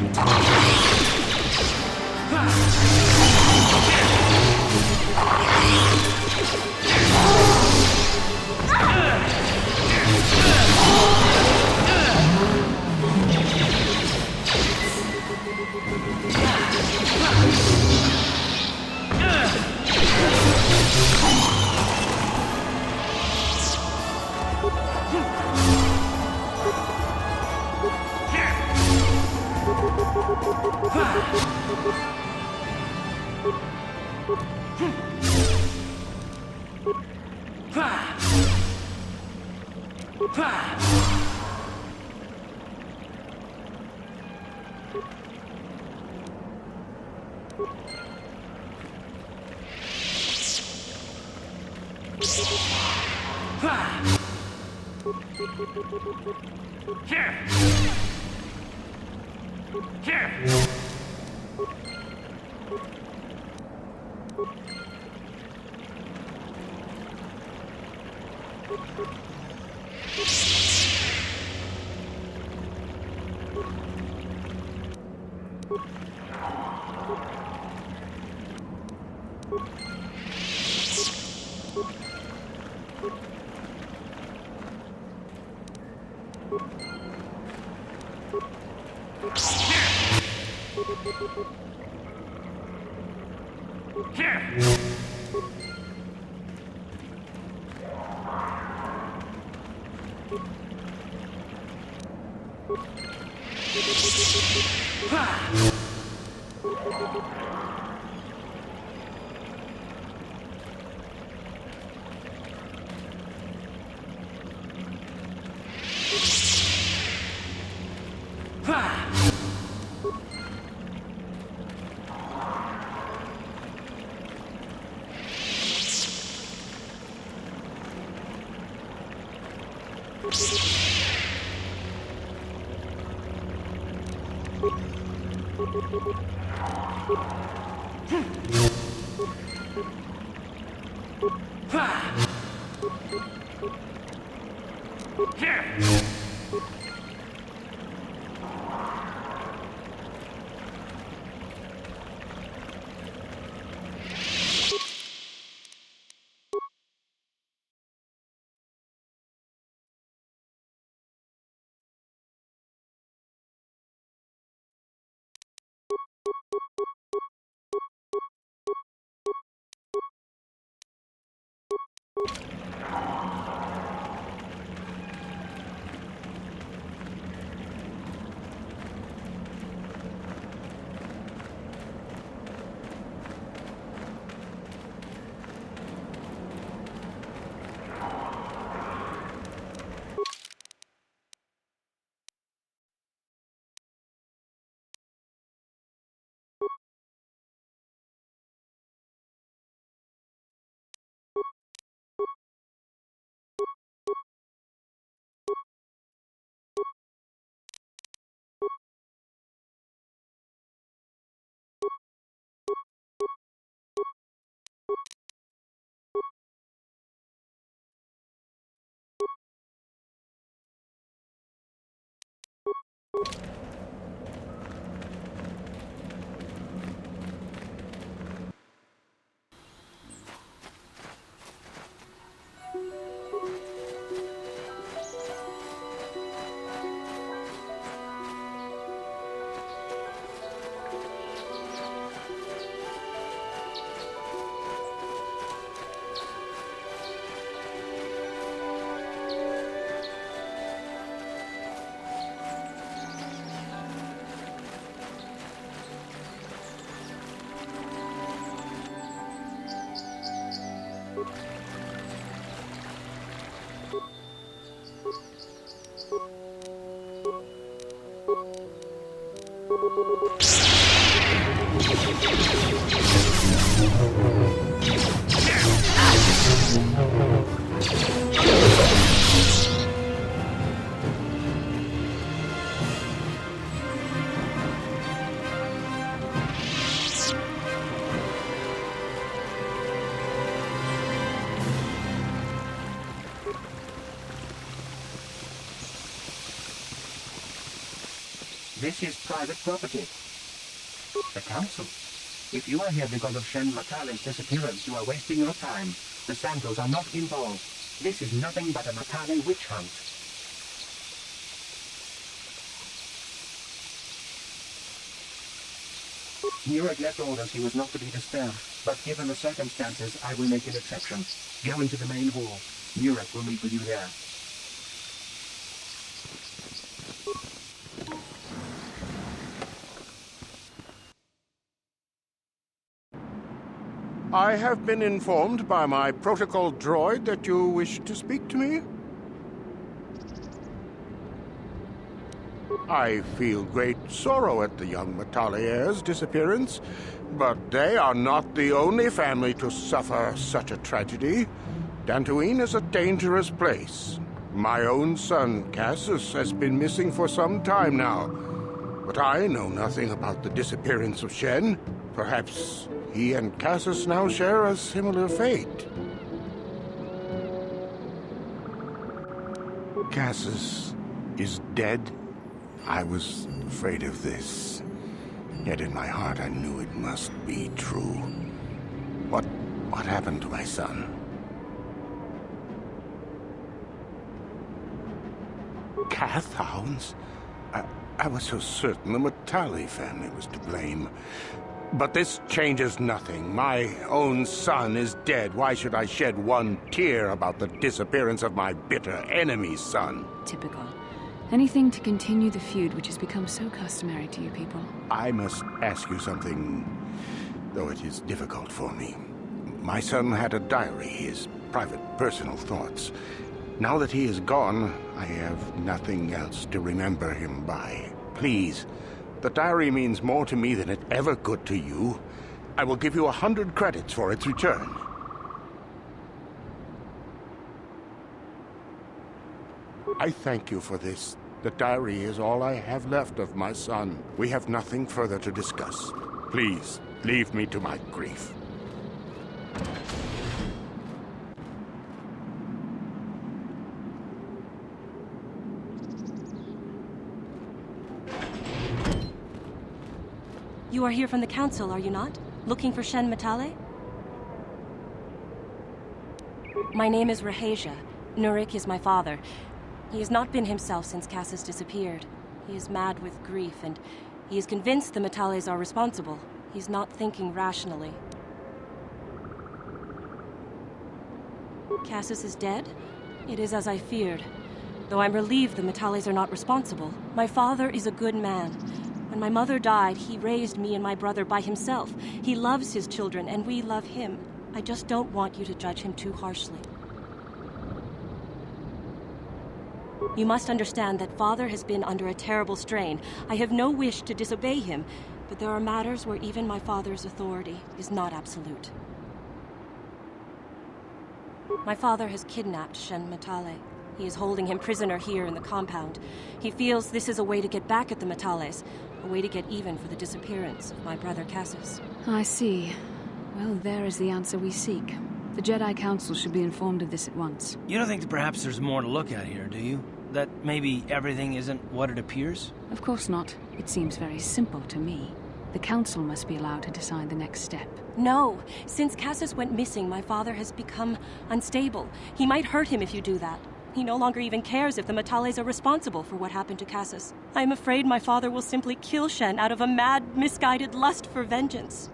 This is private property. The council. If you are here because of Shen Matale's disappearance, you are wasting your time. The Santos are not involved. This is nothing but a Matale witch hunt. Nurek left orders he was not to be disturbed, but given the circumstances, I will make an exception. Go into the main hall. Nurek will meet with you there. I have been informed by my protocol droid that you wish to speak to me. I feel great sorrow at the young Metallier's disappearance, but they are not the only family to suffer such a tragedy. Dantooine is a dangerous place. My own son, Cassius, has been missing for some time now, but I know nothing about the disappearance of Shen. Perhaps he and Cassius now share a similar fate. Cassius is dead? I was afraid of this. Yet in my heart I knew it must be true. What happened to my son? Kath hounds? I was so certain the Matali family was to blame. But this changes nothing. My own son is dead. Why should I shed one tear about the disappearance of my bitter enemy's son? Typical. Anything to continue the feud which has become so customary to you people. I must ask you something, though it is difficult for me. My son had a diary, his private, personal thoughts. Now that he is gone, I have nothing else to remember him by. Please, the diary means more to me than it ever could to you. I will give you 100 credits for its return. I thank you for this. The diary is all I have left of my son. We have nothing further to discuss. Please, leave me to my grief. You are here from the Council, are you not? Looking for Shen Matale? My name is Rahasia. Nurik is my father. He has not been himself since Cassius disappeared. He is mad with grief, and he is convinced the Matales are responsible. He's not thinking rationally. Cassius is dead? It is as I feared. Though I'm relieved the Matales are not responsible. My father is a good man. When my mother died, he raised me and my brother by himself. He loves his children, and we love him. I just don't want you to judge him too harshly. You must understand that Father has been under a terrible strain. I have no wish to disobey him, but there are matters where even my father's authority is not absolute. My father has kidnapped Shen Matale. He is holding him prisoner here in the compound. He feels this is a way to get back at the Matales, a way to get even for the disappearance of my brother Cassius. I see. Well, there is the answer we seek. The Jedi Council should be informed of this at once. You don't think that perhaps there's more to look at here, do you? That maybe everything isn't what it appears? Of course not. It seems very simple to me. The Council must be allowed to decide the next step. No. Since Cassius went missing, my father has become unstable. He might hurt him if you do that. He no longer even cares if the Matales are responsible for what happened to Cassius. I am afraid my father will simply kill Shen out of a mad, misguided lust for vengeance.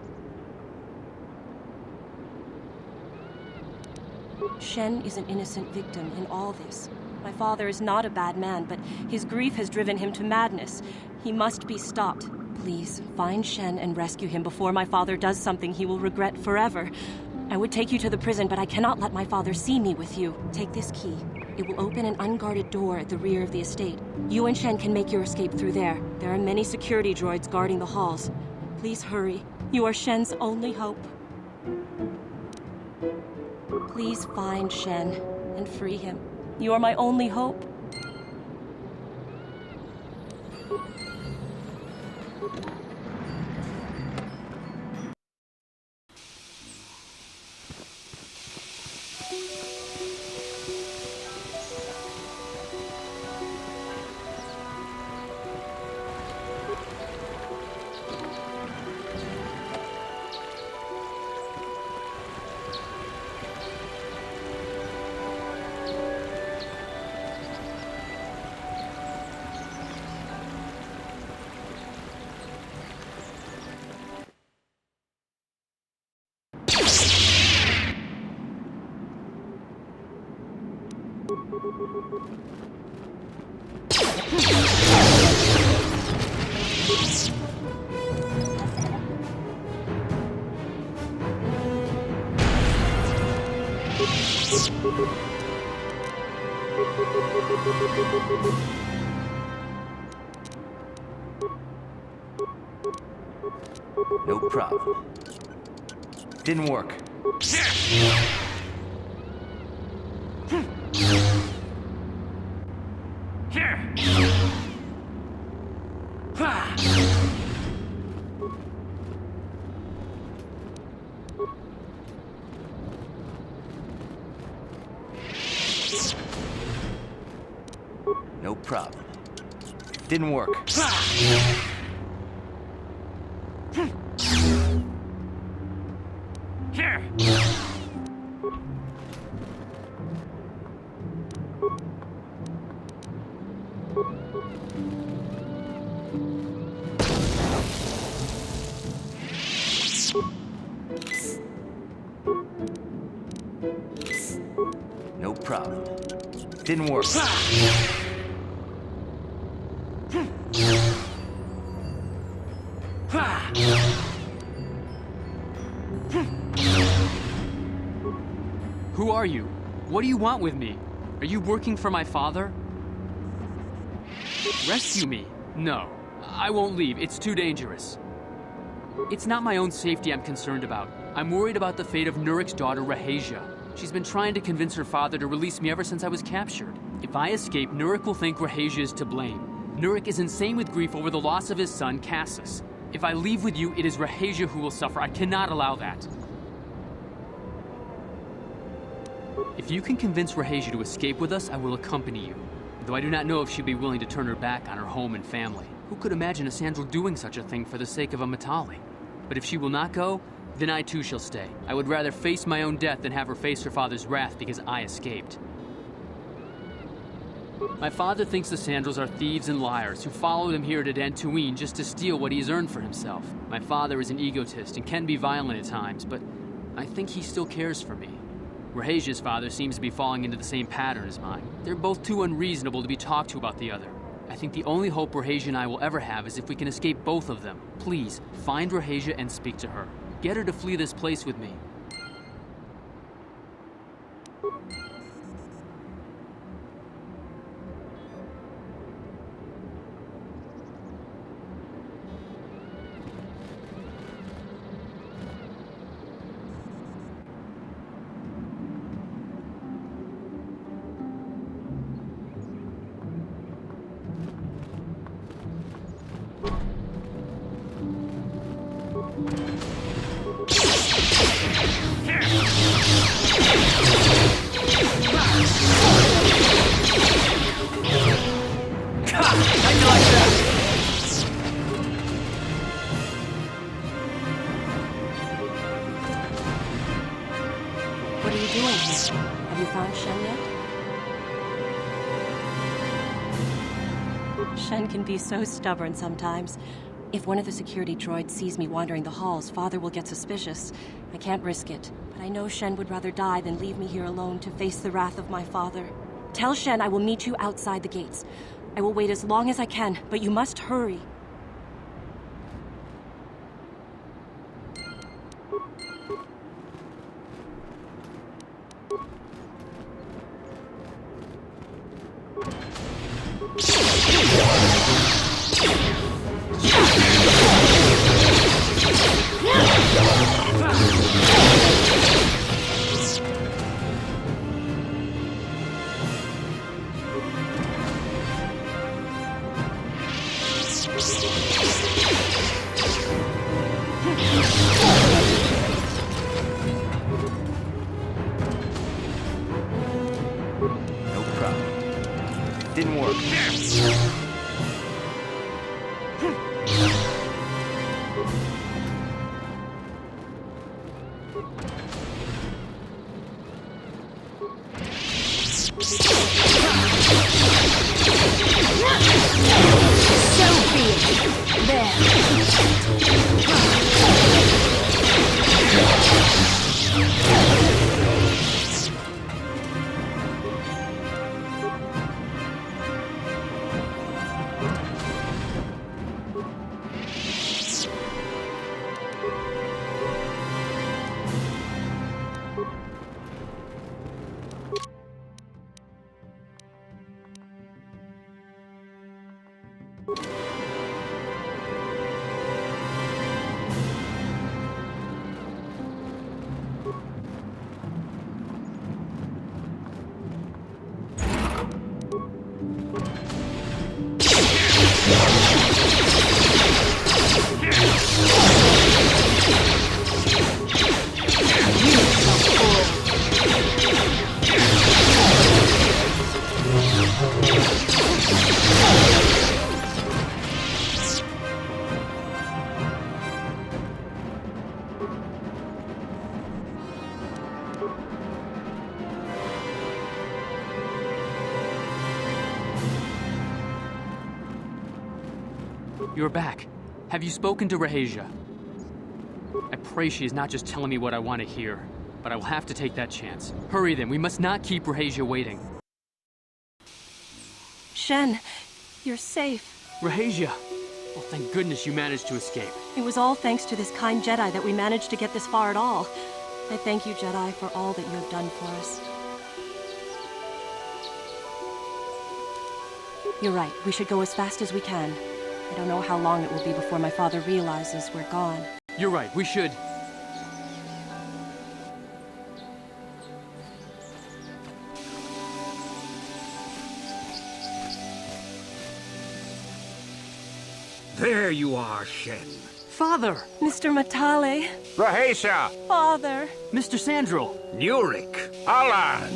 Shen is an innocent victim in all this. My father is not a bad man, but his grief has driven him to madness. He must be stopped. Please, find Shen and rescue him before my father does something he will regret forever. I would take you to the prison, but I cannot let my father see me with you. Take this key. It will open an unguarded door at the rear of the estate. You and Shen can make your escape through there. There are many security droids guarding the halls. Please hurry. You are Shen's only hope. Please find Shen and free him. You are my only hope. No problem. Didn't work. No problem. Didn't work. No problem. Didn't work. Who are you? What do you want with me? Are you working for my father? Rescue me. No, I won't leave. It's too dangerous. It's not my own safety I'm concerned about. I'm worried about the fate of Nurik's daughter, Rahasia. She's been trying to convince her father to release me ever since I was captured. If I escape, Nurik will think Rahasia is to blame. Nurik is insane with grief over the loss of his son, Cassus. If I leave with you, it is Rahasia who will suffer. I cannot allow that. If you can convince Rahasia to escape with us, I will accompany you. Though I do not know if she'd be willing to turn her back on her home and family. Who could imagine a Sandral doing such a thing for the sake of a Matali? But if she will not go, then I too shall stay. I would rather face my own death than have her face her father's wrath because I escaped. My father thinks the Sandrals are thieves and liars who followed him here to Dantooine just to steal what he has earned for himself. My father is an egotist and can be violent at times, but I think he still cares for me. Rahasia's father seems to be falling into the same pattern as mine. They're both too unreasonable to be talked to about the other. I think the only hope Rahasia and I will ever have is if we can escape both of them. Please, find Rahasia and speak to her. Get her to flee this place with me. What are you doing here? Have you found Shen yet? Shen can be so stubborn sometimes. If one of the security droids sees me wandering the halls, Father will get suspicious. I can't risk it, but I know Shen would rather die than leave me here alone to face the wrath of my father. Tell Shen I will meet you outside the gates. I will wait as long as I can, but you must hurry. No problem. Didn't work. So be it. There. You're back. Have you spoken to Rahasia? I pray she is not just telling me what I want to hear, but I will have to take that chance. Hurry then, we must not keep Rahasia waiting. Shen, you're safe. Rahasia! Well, thank goodness you managed to escape. It was all thanks to this kind Jedi that we managed to get this far at all. I thank you, Jedi, for all that you have done for us. You're right, we should go as fast as we can. I don't know how long it will be before my father realizes we're gone. You're right, we should. There you are, Shen. Father! Mr. Matale. Rahasia! Father! Mr. Sandral! Nurik! Alan!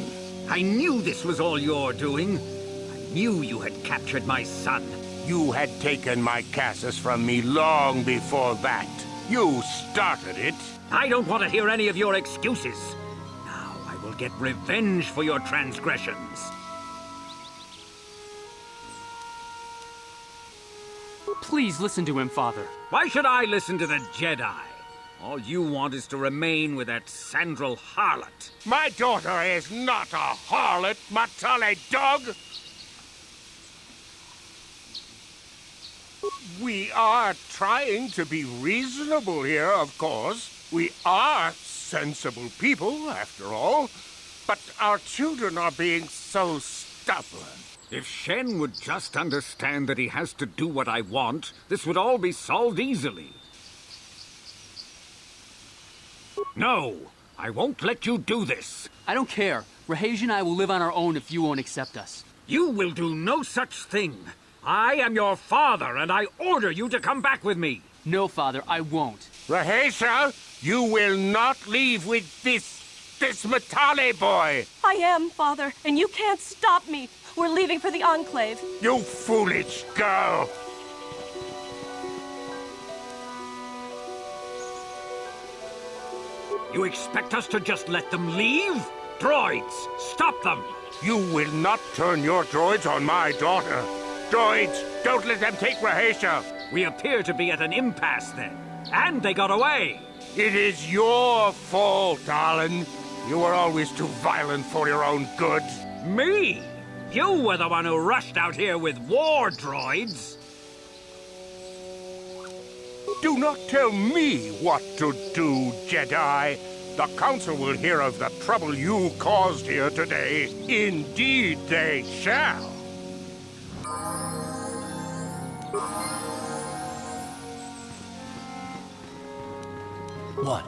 I knew this was all your doing. I knew you had captured my son. You had taken my Casus from me long before that. You started it. I don't want to hear any of your excuses. Now I will get revenge for your transgressions. Please listen to him, Father. Why should I listen to the Jedi? All you want is to remain with that Sandral harlot. My daughter is not a harlot, Matale dog! We are trying to be reasonable here, of course. We are sensible people, after all. But our children are being so stubborn. If Shen would just understand that he has to do what I want, this would all be solved easily. No, I won't let you do this. I don't care. Rahasia and I will live on our own if you won't accept us. You will do no such thing. I am your father, and I order you to come back with me. No, Father, I won't. Rahasia, you will not leave with this Matale boy. I am, Father, and you can't stop me. We're leaving for the Enclave. You foolish girl. You expect us to just let them leave? Droids, stop them! You will not turn your droids on my daughter. Droids, don't let them take Rahasia. We appear to be at an impasse then. And they got away. It is your fault, Alan. You were always too violent for your own good. Me? You were the one who rushed out here with war droids. Do not tell me what to do, Jedi. The Council will hear of the trouble you caused here today. Indeed they shall. What?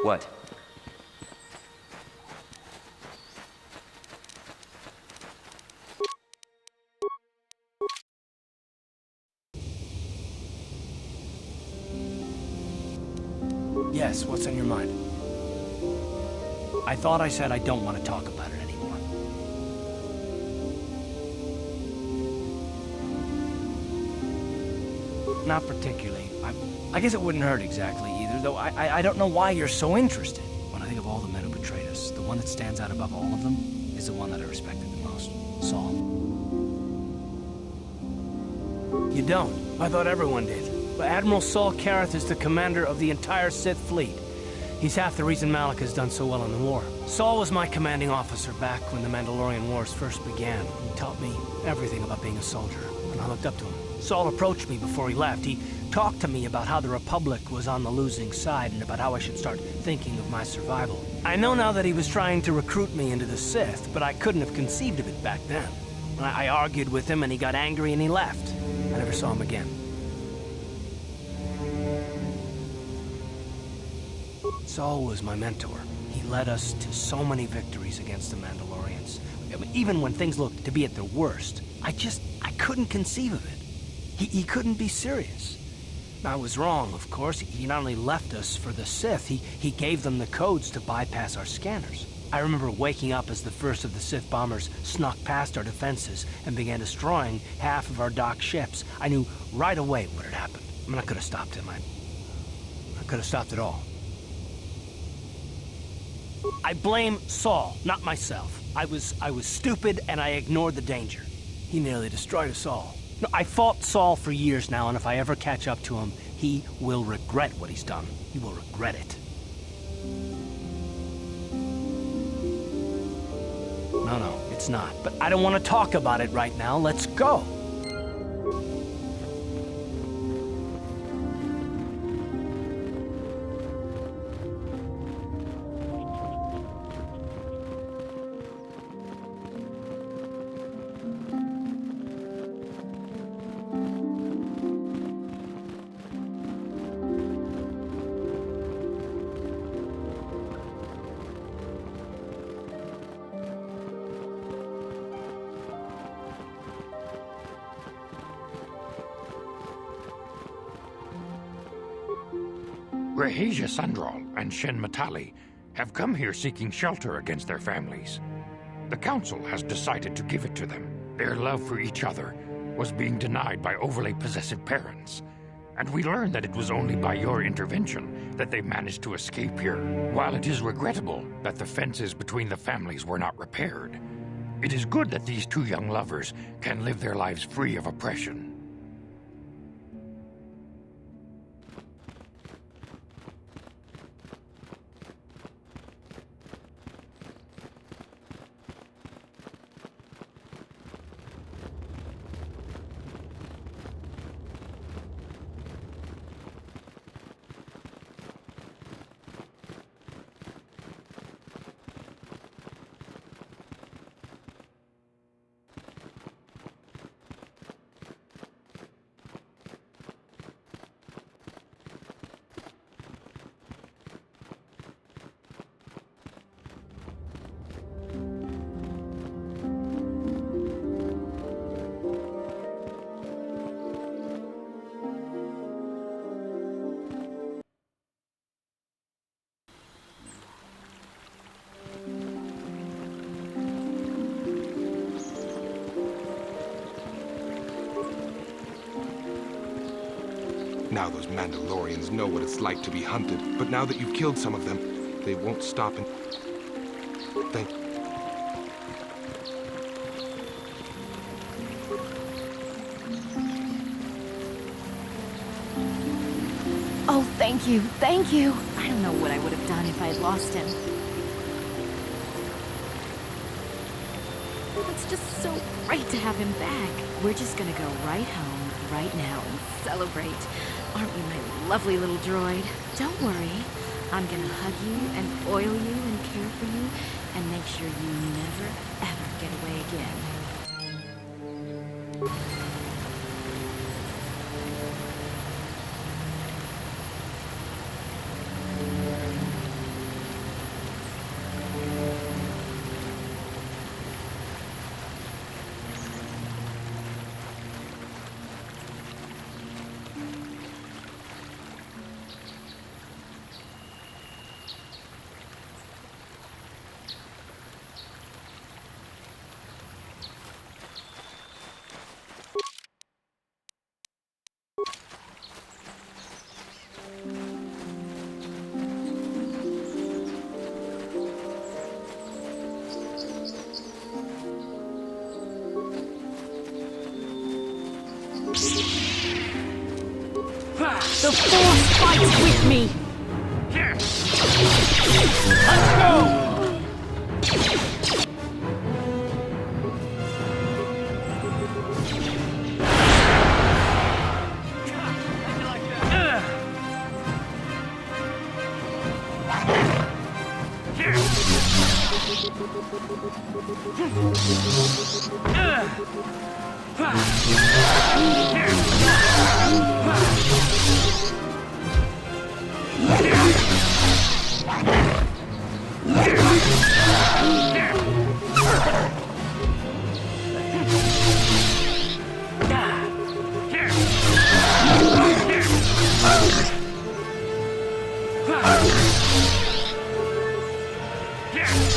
What? Yes, what's on your mind? I thought I said I don't want to talk about it anymore. Not particularly. I guess it wouldn't hurt exactly either, though I don't know why you're so interested. When I think of all the men who betrayed us, the one that stands out above all of them is the one that I respected the most, Saul. You don't. I thought everyone did. But Admiral Saul Karath is the commander of the entire Sith fleet. He's half the reason Malak has done so well in the war. Saul was my commanding officer back when the Mandalorian Wars first began. He taught me everything about being a soldier, and I looked up to him. Saul approached me before he left. He talked to me about how the Republic was on the losing side and about how I should start thinking of my survival. I know now that he was trying to recruit me into the Sith, but I couldn't have conceived of it back then. I argued with him and he got angry and he left. I never saw him again. Saul was my mentor. He led us to so many victories against the Mandalorians. I mean, even when things looked to be at their worst, I couldn't conceive of it. He couldn't be serious. I was wrong, of course. He not only left us for the Sith, he gave them the codes to bypass our scanners. I remember waking up as the first of the Sith bombers snuck past our defenses and began destroying half of our docked ships. I knew right away what had happened. I mean, I could have stopped him. I could have stopped it all. I blame Saul, not myself. I was stupid and I ignored the danger. He nearly destroyed us all. No, I fought Saul for years now, and if I ever catch up to him, he will regret what he's done. He will regret it. No, it's not. But I don't want to talk about it right now. Let's go. Rahesia Sandral and Shen Matali have come here seeking shelter against their families. The Council has decided to give it to them. Their love for each other was being denied by overly possessive parents, and we learned that it was only by your intervention that they managed to escape here. While it is regrettable that the fences between the families were not repaired, it is good that these two young lovers can live their lives free of oppression. Now those Mandalorians know what it's like to be hunted, but now that you've killed some of them, they won't stop and... Thank you. Oh, thank you, thank you. I don't know what I would have done if I had lost him. It's just so great to have him back. We're just gonna go right home, right now, and celebrate. Aren't we, my lovely little droid? Don't worry. I'm gonna hug you and oil you and care for you and make sure you never, ever get away again. The Force fights with me! Let's go! King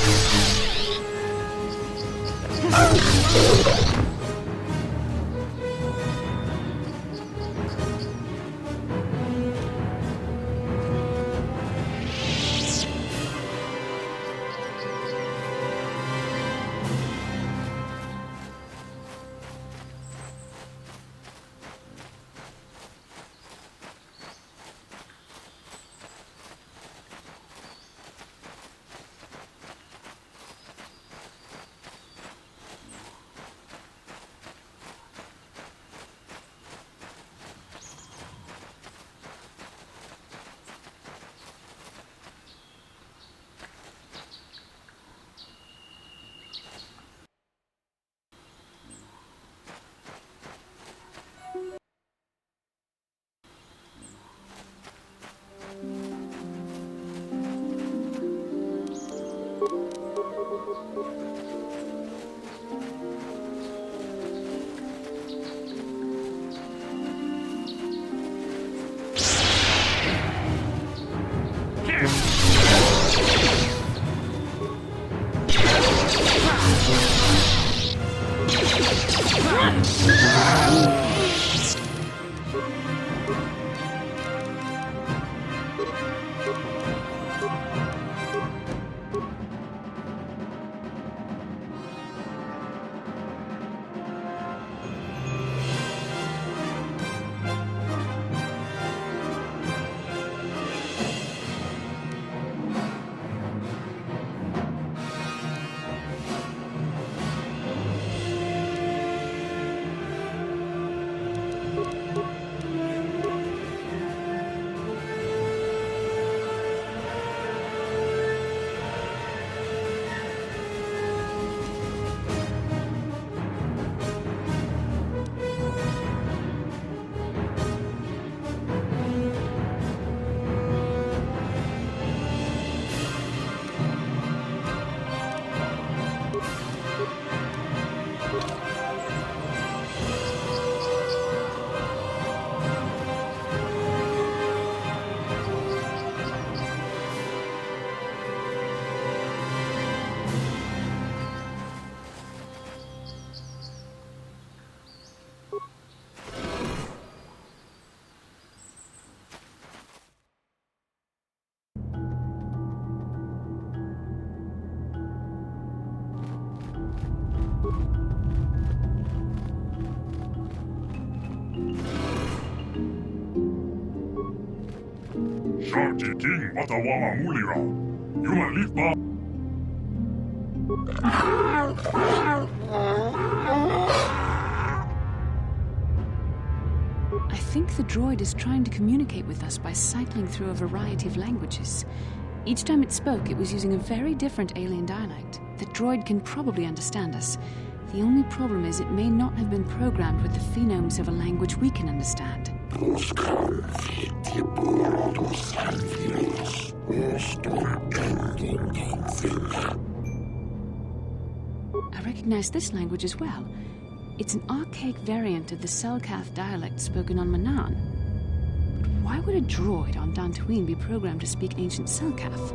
Watawama Mulira. Yuma I think the droid is trying to communicate with us by cycling through a variety of languages. Each time it spoke, it was using a very different alien dialect. The droid can probably understand us. The only problem is it may not have been programmed with the phonemes of a language we can understand. I recognize this language as well. It's an archaic variant of the Selkath dialect spoken on Manaan. But why would a droid on Dantooine be programmed to speak ancient Selkath?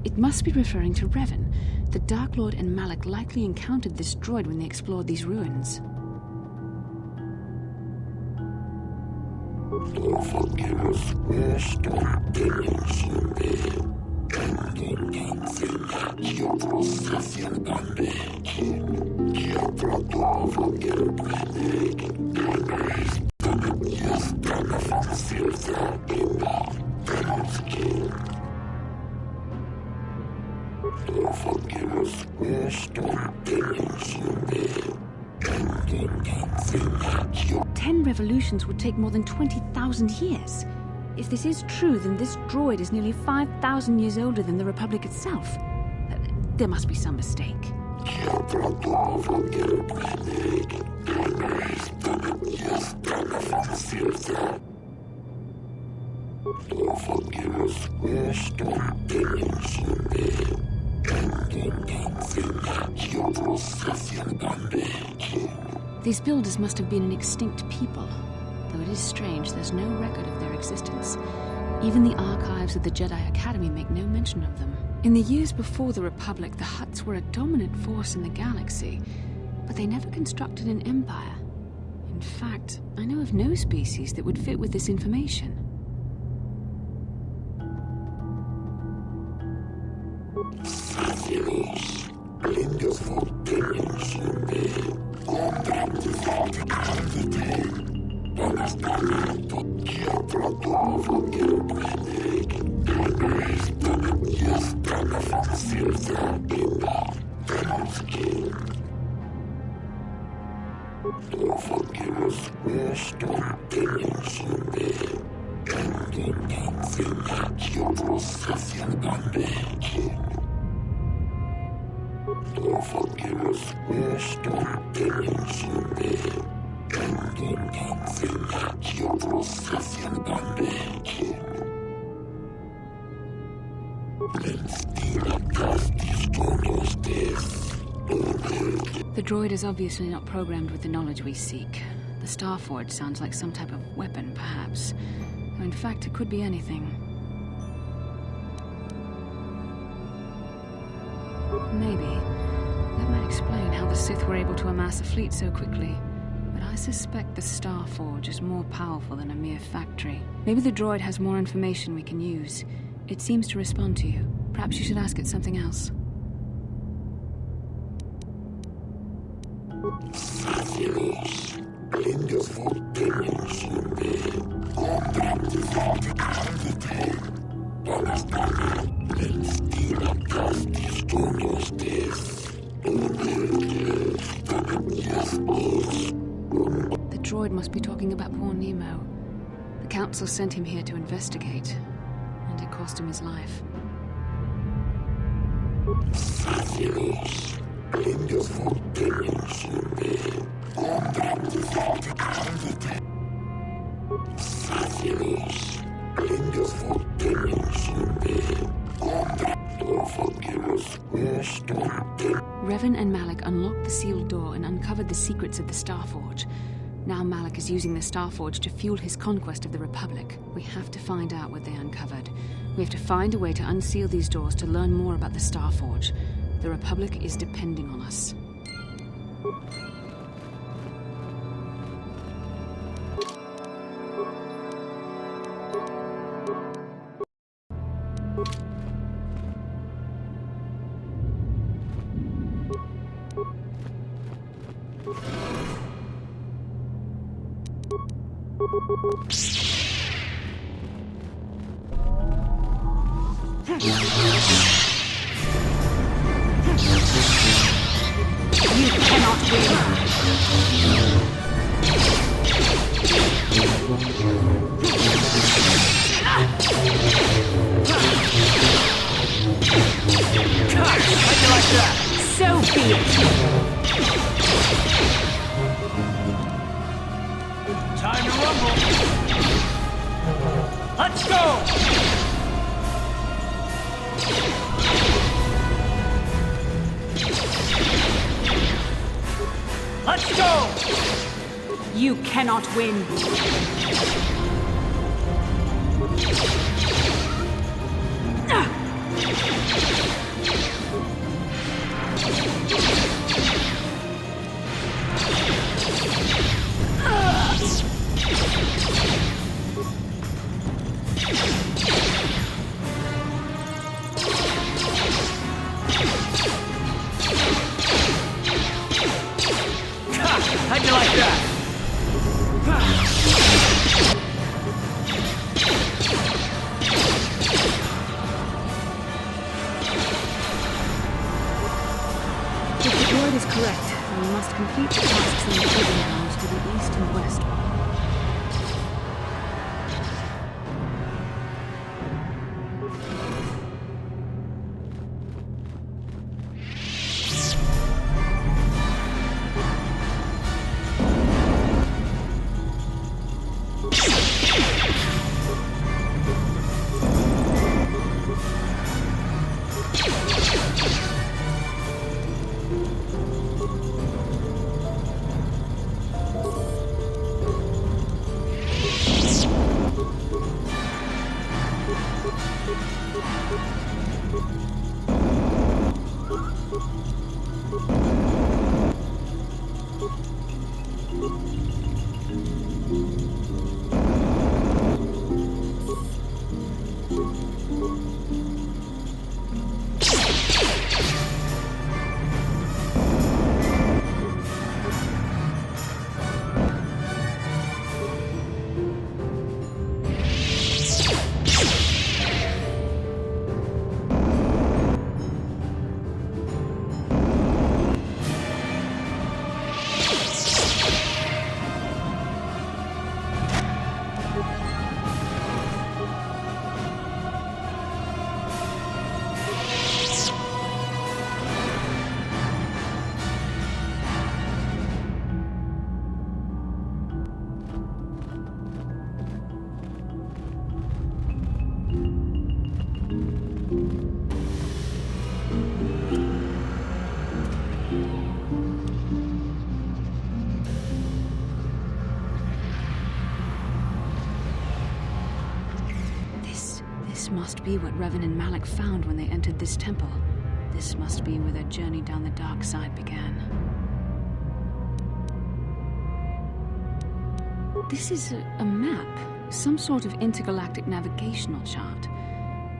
It must be referring to Revan. The Dark Lord and Malak likely encountered this droid when they explored these ruins. Ten revolutions would take more than 20,000 years. If this is true, then this droid is nearly 5,000 years older than the Republic itself. There must be some mistake. These builders must have been an extinct people, though it is strange there's no record of their existence. Even the archives of the Jedi Academy make no mention of them. In the years before the Republic, the Hutts were a dominant force in the galaxy, but they never constructed an empire. In fact, I know of no species that would fit with this information. The droid is obviously not programmed with the knowledge we seek. The Starforge sounds like some type of weapon, perhaps. Though in fact, it could be anything. Maybe. That might explain how the Sith were able to amass a fleet so quickly. But I suspect the Starforge is more powerful than a mere factory. Maybe the droid has more information we can use. It seems to respond to you. Perhaps you should ask it something else. The droid must be talking about poor Nemo. The Council sent him here to investigate, and it cost him his life. Revan and Malak unlocked the sealed door and uncovered the secrets of the Starforge. Now Malak is using the Starforge to fuel his conquest of the Republic. We have to find out what they uncovered. We have to find a way to unseal these doors to learn more about the Starforge. The Republic is depending on us. You cannot win. How'd you like that? So be it. Time to rumble. Let's go! Let's go! You cannot win. How'd you like that? If the droid is correct, then we must complete the tasks in the proving grounds to the east and west. be what Revan and Malak found when they entered this temple. This must be where their journey down the dark side began. This is a map, some sort of intergalactic navigational chart.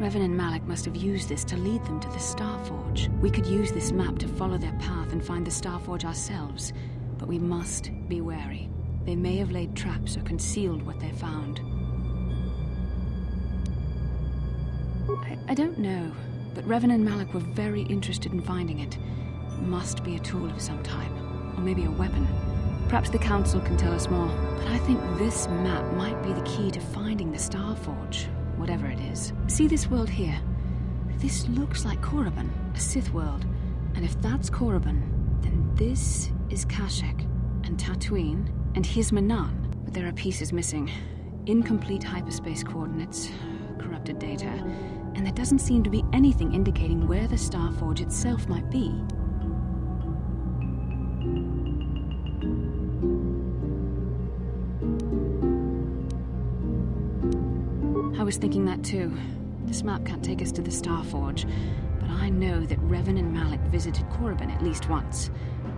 Revan and Malak must have used this to lead them to the Starforge. We could use this map to follow their path and find the Starforge ourselves, but we must be wary. They may have laid traps or concealed what they found. I don't know, but Revan and Malak were very interested in finding it. It must be a tool of some type, or maybe a weapon. Perhaps the Council can tell us more, but I think this map might be the key to finding the Starforge, whatever it is. See this world here? This looks like Korriban, a Sith world. And if that's Korriban, then this is Kashyyyk, and Tatooine, and here's Manaan. But there are pieces missing. Incomplete hyperspace coordinates, corrupted data, and there doesn't seem to be anything indicating where the Starforge itself might be. I was thinking that too. This map can't take us to the Starforge, but I know that Revan and Malak visited Korriban at least once.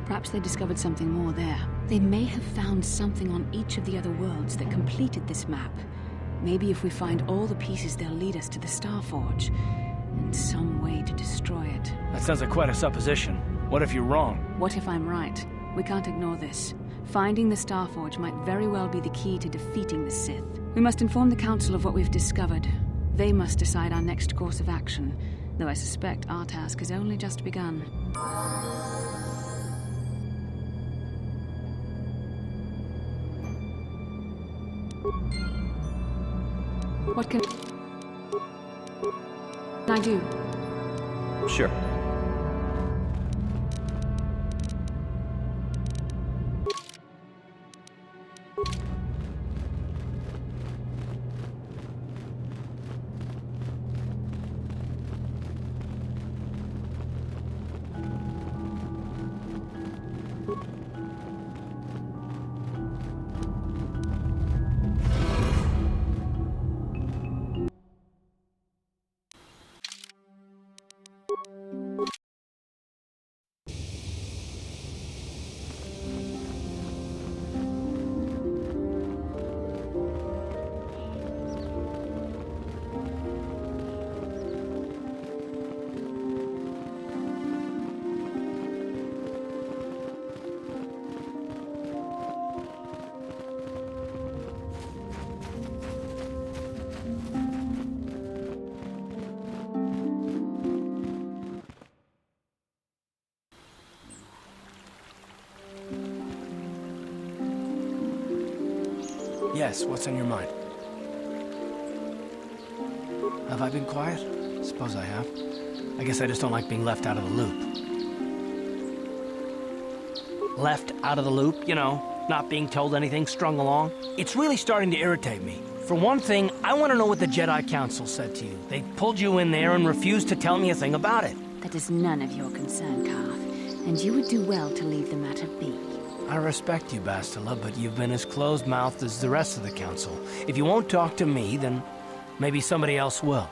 Perhaps they discovered something more there. They may have found something on each of the other worlds that completed this map. Maybe if we find all the pieces, they'll lead us to the Starforge, and some way to destroy it. That sounds like quite a supposition. What if you're wrong? What if I'm right? We can't ignore this. Finding the Starforge might very well be the key to defeating the Sith. We must inform the Council of what we've discovered. They must decide our next course of action, though I suspect our task has only just begun. What can I do? Sure. Yes, what's on your mind? Have I been quiet? Suppose I have. I guess I just don't like being left out of the loop. Left out of the loop, you know, not being told anything, strung along. It's really starting to irritate me. For one thing, I want to know what the Jedi Council said to you. They pulled you in there and refused to tell me a thing about it. That is none of your concern, Carth, and you would do well to leave the matter be. I respect you, Bastila, but you've been as closed-mouthed as the rest of the Council. If you won't talk to me, then maybe somebody else will.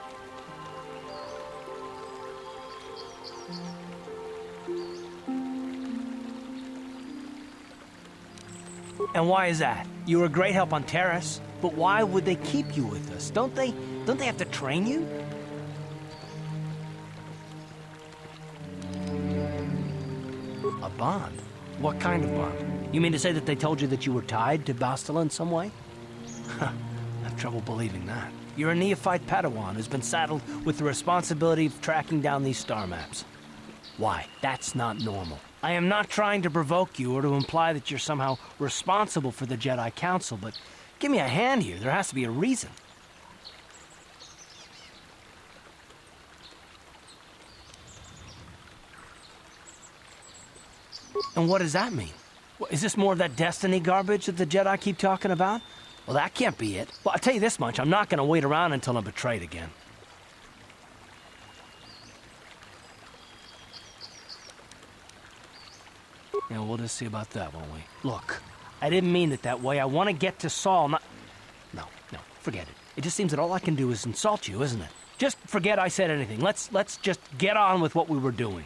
And why is that? You were a great help on Terrace, but why would they keep you with us? Don't they have to train you? A bond? What kind of bond? You mean to say that they told you that you were tied to Bastila in some way? I have trouble believing that. You're a neophyte Padawan who's been saddled with the responsibility of tracking down these star maps. Why? That's not normal. I am not trying to provoke you or to imply that you're somehow responsible for the Jedi Council, but give me a hand here. There has to be a reason. And what does that mean? Is this more of that destiny garbage that the Jedi keep talking about? Well, that can't be it. Well, I'll tell you this much. I'm not going to wait around until I'm betrayed again. Yeah, we'll just see about that, won't we? Look, I didn't mean it that way. I want to get to Saul, not... No, forget it. It just seems that all I can do is insult you, isn't it? just forget I said anything. Let's just get on with what we were doing.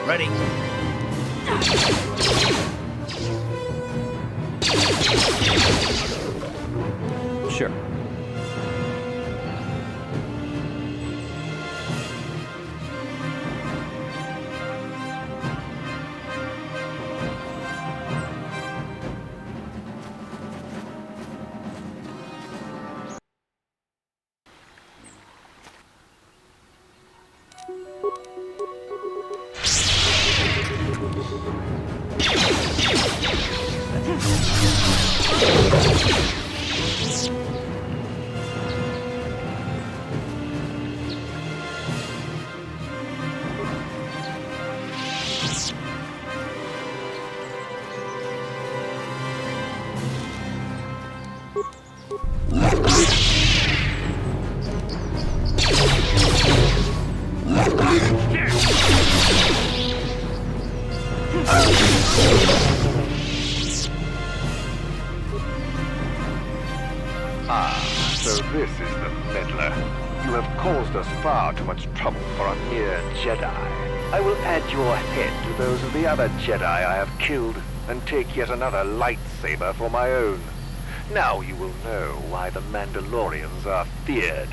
Ready? Sure. So this is the meddler. You have caused us far too much trouble for a mere Jedi. I will add your head to those of the other Jedi I have killed, and take yet another lightsaber for my own. Now you will know why the Mandalorians are feared.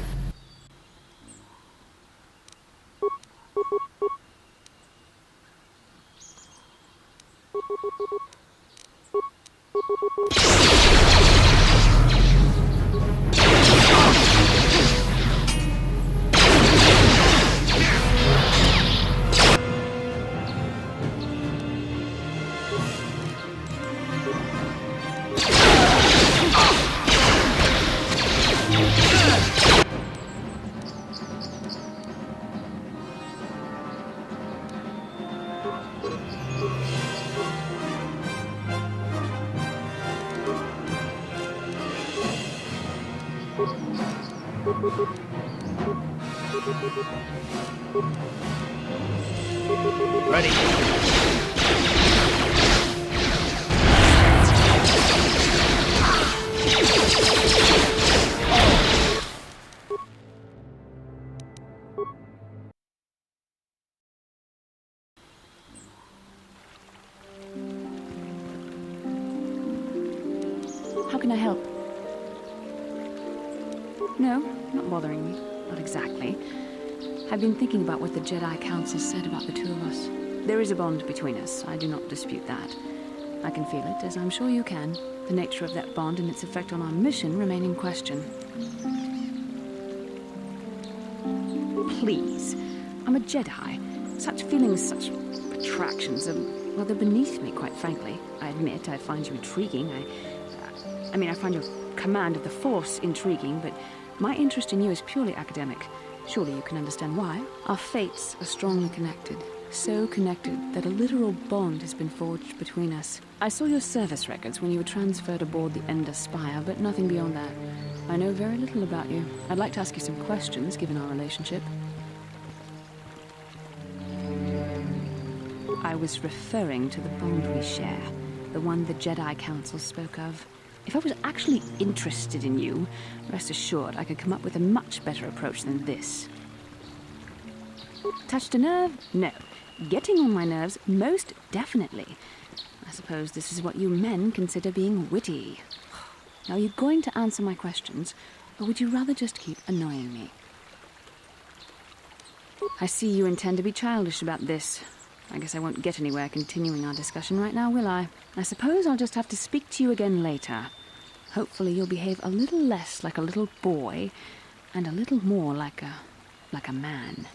Ready? How can I help? No, not bothering me. Not exactly. I've been thinking about what the Jedi Council said about the two of us. There is a bond between us. I do not dispute that. I can feel it, as I'm sure you can. The nature of that bond and its effect on our mission remain in question. Please. I'm a Jedi. Such feelings, such attractions well, they're beneath me, quite frankly. I admit I find you intriguing. I find your command of the Force intriguing, but my interest in you is purely academic. Surely you can understand why. Our fates are strongly connected. So connected that a literal bond has been forged between us. I saw your service records when you were transferred aboard the Ender Spire, but nothing beyond that. I know very little about you. I'd like to ask you some questions, given our relationship. I was referring to the bond we share, the one the Jedi Council spoke of. If I was actually interested in you, rest assured I could come up with a much better approach than this. Touched a nerve? No. Getting on my nerves? Most definitely. I suppose this is what you men consider being witty. Now, are you going to answer my questions, or would you rather just keep annoying me? I see you intend to be childish about this. I guess I won't get anywhere continuing our discussion right now, will I? I suppose I'll just have to speak to you again later. Hopefully you'll behave a little less like a little boy and a little more like a man.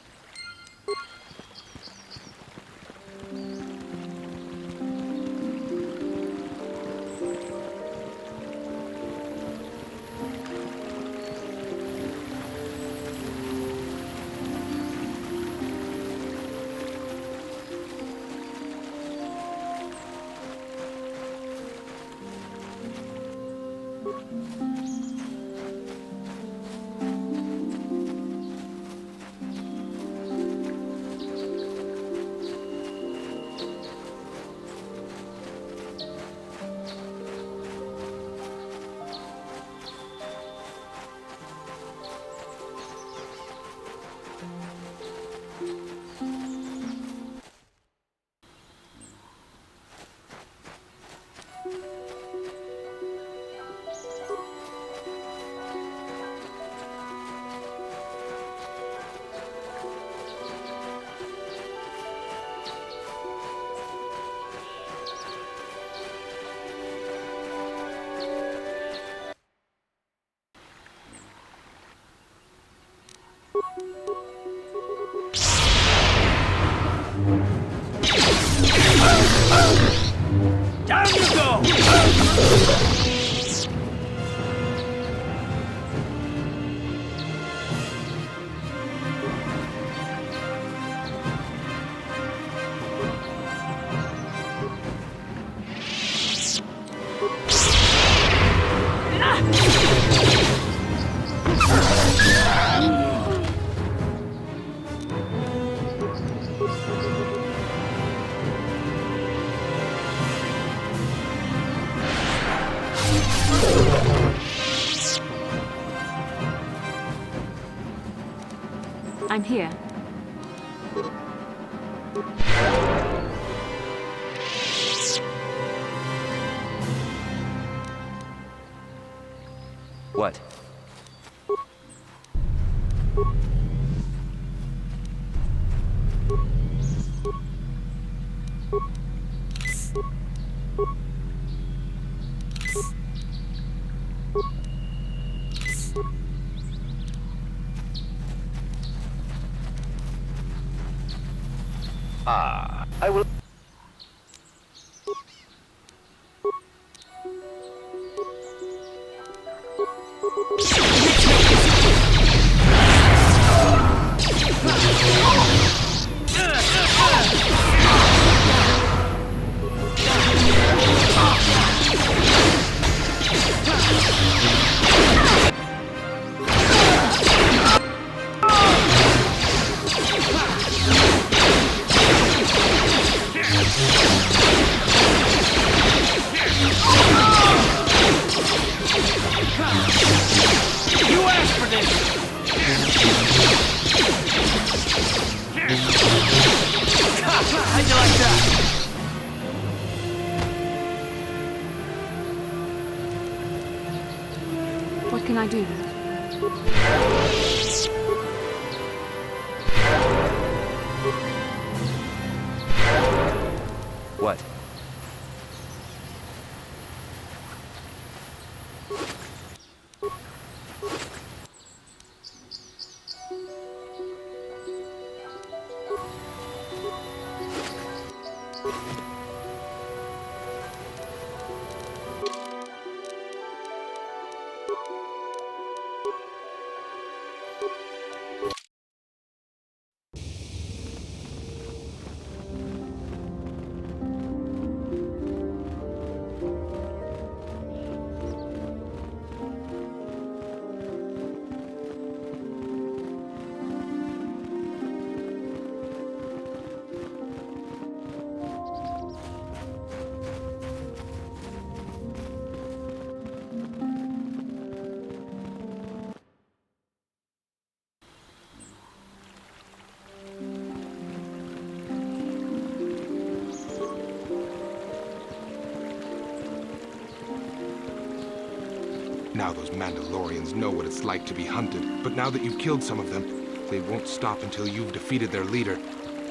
Down you go! I'm here. What? I will... You asked for this! How'd you like that? What can I do? What? Now those Mandalorians know what it's like to be hunted, but now that you've killed some of them, they won't stop until you've defeated their leader.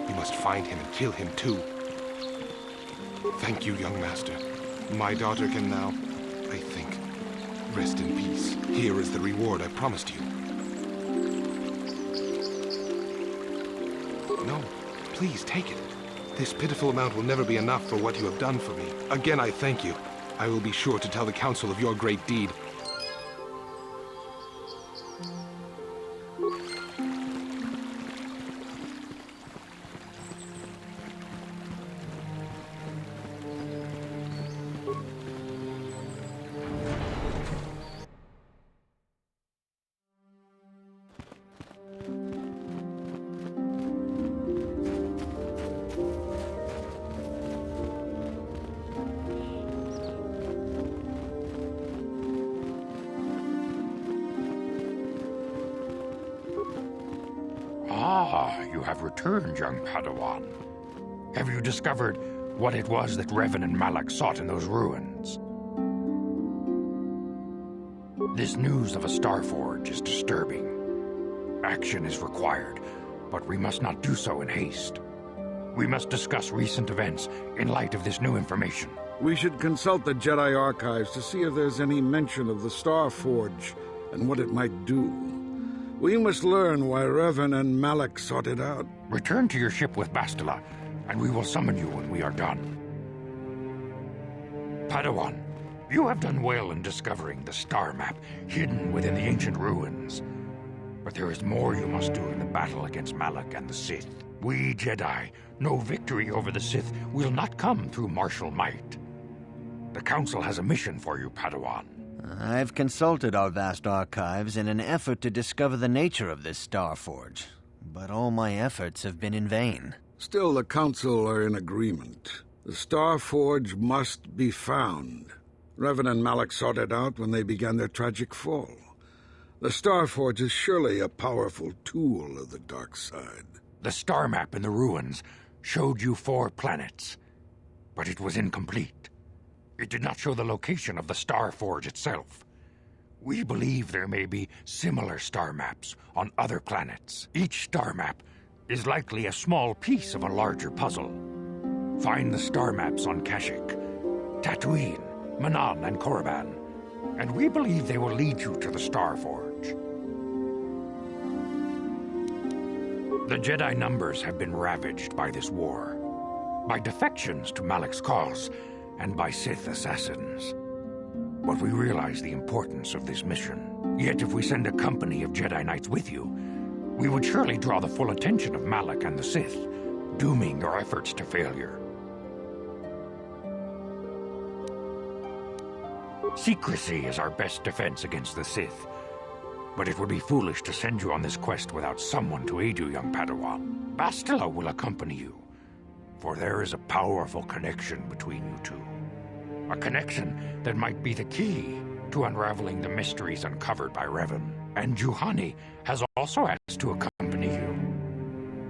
You must find him and kill him too. Thank you, young master. My daughter can now, I think, rest in peace. Here is the reward I promised you. No, please take it. This pitiful amount will never be enough for what you have done for me. Again, I thank you. I will be sure to tell the council of your great deed. Ah, you have returned, young Padawan. Have you discovered what it was that Revan and Malak sought in those ruins? This news of a Starforge is disturbing. Action is required, but we must not do so in haste. We must discuss recent events in light of this new information. We should consult the Jedi archives to see if there's any mention of the Starforge and what it might do. We must learn why Revan and Malak sought it out. Return to your ship with Bastila, and we will summon you when we are done. Padawan, you have done well in discovering the star map hidden within the ancient ruins. But there is more you must do in the battle against Malak and the Sith. We Jedi know victory over the Sith will not come through martial might. The Council has a mission for you, Padawan. I've consulted our vast archives in an effort to discover the nature of this Starforge, but all my efforts have been in vain. Still, the Council are in agreement. The Starforge must be found. Revan and Malak sought it out when they began their tragic fall. The Starforge is surely a powerful tool of the dark side. The star map in the ruins showed you 4 planets, but it was incomplete. It did not show the location of the Starforge itself. We believe there may be similar star maps on other planets. Each star map is likely a small piece of a larger puzzle. Find the star maps on Kashyyyk, Tatooine, Manaan, and Korriban, and we believe they will lead you to the Starforge. The Jedi numbers have been ravaged by this war, by defections to Malak's cause, and by Sith assassins. But we realize the importance of this mission. Yet if we send a company of Jedi Knights with you, we would surely draw the full attention of Malak and the Sith, dooming your efforts to failure. Secrecy is our best defense against the Sith, but it would be foolish to send you on this quest without someone to aid you, young Padawan. Bastila will accompany you, for there is a powerful connection between you two. A connection that might be the key to unraveling the mysteries uncovered by Revan. And Juhani has also asked to accompany you.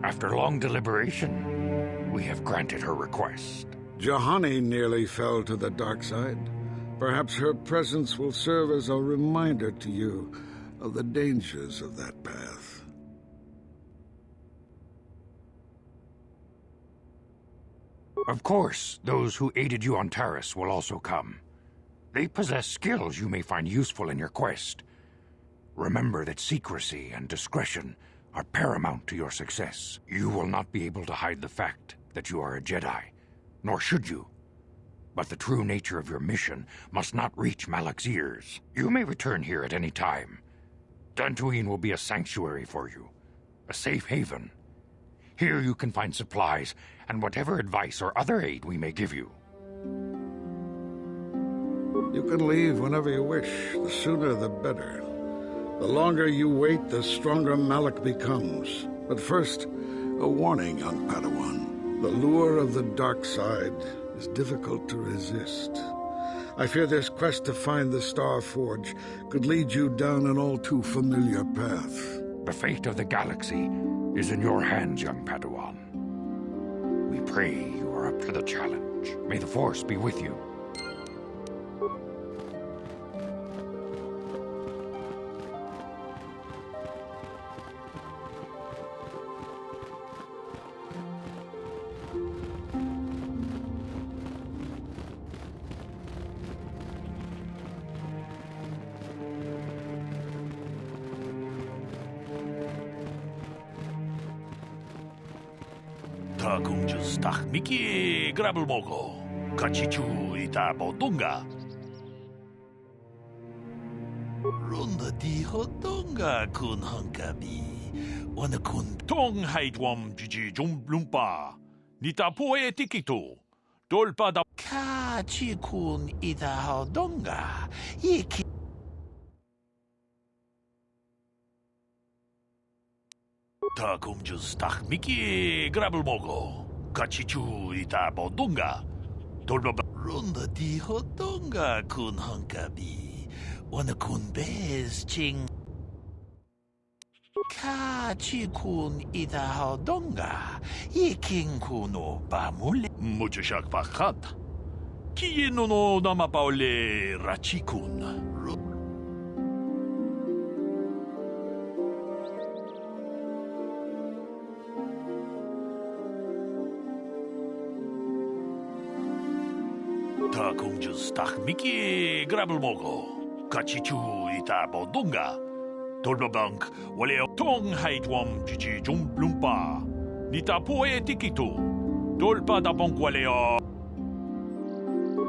After long deliberation, we have granted her request. Juhani nearly fell to the dark side. Perhaps her presence will serve as a reminder to you of the dangers of that path. Of course, those who aided you on Taris will also come. They possess skills you may find useful in your quest. Remember that secrecy and discretion are paramount to your success. You will not be able to hide the fact that you are a Jedi, nor should you. But the true nature of your mission must not reach Malak's ears. You may return here at any time. Dantooine will be a sanctuary for you, a safe haven. Here you can find supplies and whatever advice or other aid we may give you. You can leave whenever you wish. The sooner the better. The longer you wait, the stronger Malak becomes. But first, a warning, young Padawan. The lure of the dark side is difficult to resist. I fear this quest to find the Starforge could lead you down an all too familiar path. The fate of the galaxy is in your hands, young Padawan. We pray you are up to the challenge. May the Force be with you. 다 공주 스탁 미끼 그랍을 먹고 같이 주이다 보던가. 론다 디호던가 군 한가비 원어 군 통하이드웜 주지 좀 룸바 니타 포에 티키토 돌바다 같이 군 이다 하던가 이키 다 공주 스탁 미끼 그랍을 먹고 같이 주이다 보던가 돌바다 론다 디호던가 군 한가비 원어 군 베스칭 같이 군 이다 하던가 이킹 군오 바물레 무주샥 바깥 기노노 나마바올레 라치군 다 공주 스탁 미끼 그랍을 먹고 같이 주이다 보던가 돌바방크 원래요 통하이드웜 주지 좀 룸바 니타 포에 티키토 돌바다봉 원래요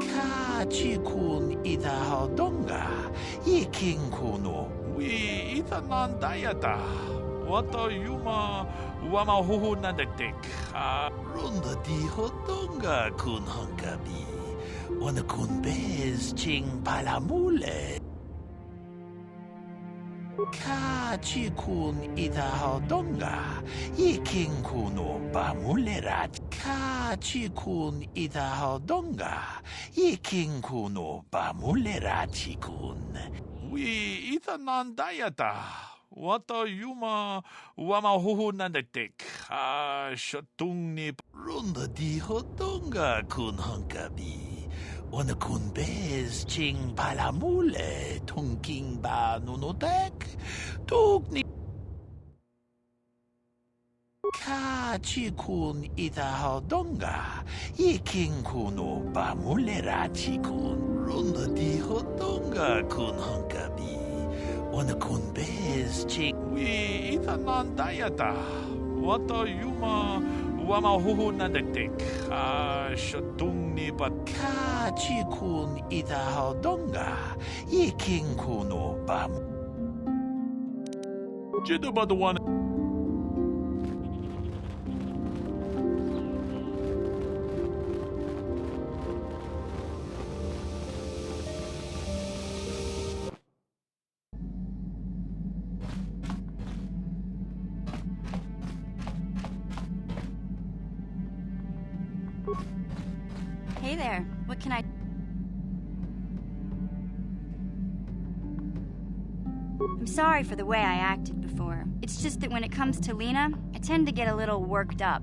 같이 군 이다 하던가 이킹 군오 위 이다 난다야다 왔다 유마 와마 호호 난데텍 아 론다 디호던가 군 한가비 원어 군 베스칭 발라물레 같이 군 이다 하던가 이킹 군오 바물레라 같이 군 이다 하던가 이킹 군오 바물레라 지군 위 이다 난다야다 왔다 유마 와마 호호 난데텍 아 셔뚱니 론다 디호던가 군 한가비 원어 군 베스칭 발라물레 통킹바 누노텍 뚝니 같이 군 이다 하던가 이킹 군오 바물레라 지군 론다 디호던가 군 한가비 원어 군 베스칭 위 이다 난다야다 왔다 유마 와마 호호 난데텍 아 셔뚱니 밭 같이 군 이다 하던가 이킹 군오 밤 제도 봐도 와는 Hey there, what can I... I'm sorry for the way I acted before. It's just that when it comes to Lena, I tend to get a little worked up.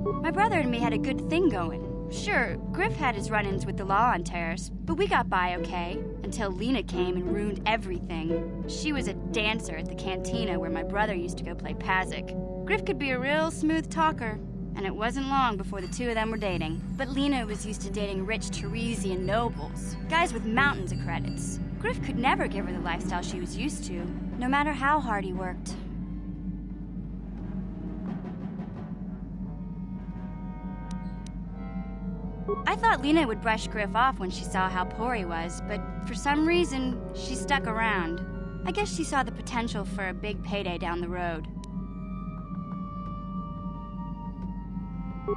My brother and me had a good thing going. Sure, Griff had his run-ins with the law on Terrace, but we got by okay, until Lena came and ruined everything. She was a dancer at the cantina where my brother used to go play Pazik. Griff could be a real smooth talker, and it wasn't long before the two of them were dating. But Lena was used to dating rich Teresian nobles, guys with mountains of credits. Griff could never give her the lifestyle she was used to, no matter how hard he worked. I thought Lena would brush Griff off when she saw how poor he was, but for some reason, she stuck around. I guess she saw the potential for a big payday down the road.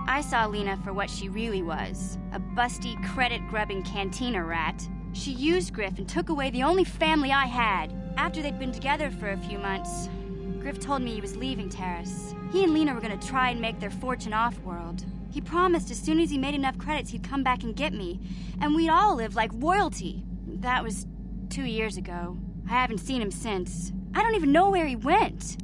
I saw Lena for what she really was, a busty, credit-grubbing cantina rat. She used Griff and took away the only family I had. After they'd been together for a few months, Griff told me he was leaving Terrace. He and Lena were going to try and make their fortune off-world. He promised as soon as he made enough credits he'd come back and get me, and we'd all live like royalty. That was 2 years ago. I haven't seen him since. I don't even know where he went.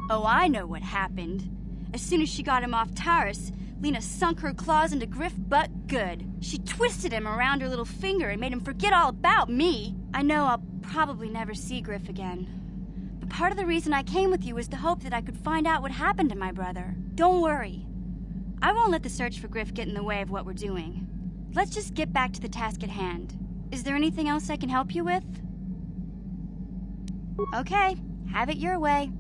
Oh, I know what happened. As soon as she got him off Terrace, Lena sunk her claws into Griff but good. She twisted him around her little finger and made him forget all about me. I know I'll probably never see Griff again. But part of the reason I came with you was the hope that I could find out what happened to my brother. Don't worry. I won't let the search for Griff get in the way of what we're doing. Let's just get back to the task at hand. Is there anything else I can help you with? Okay, have it your way.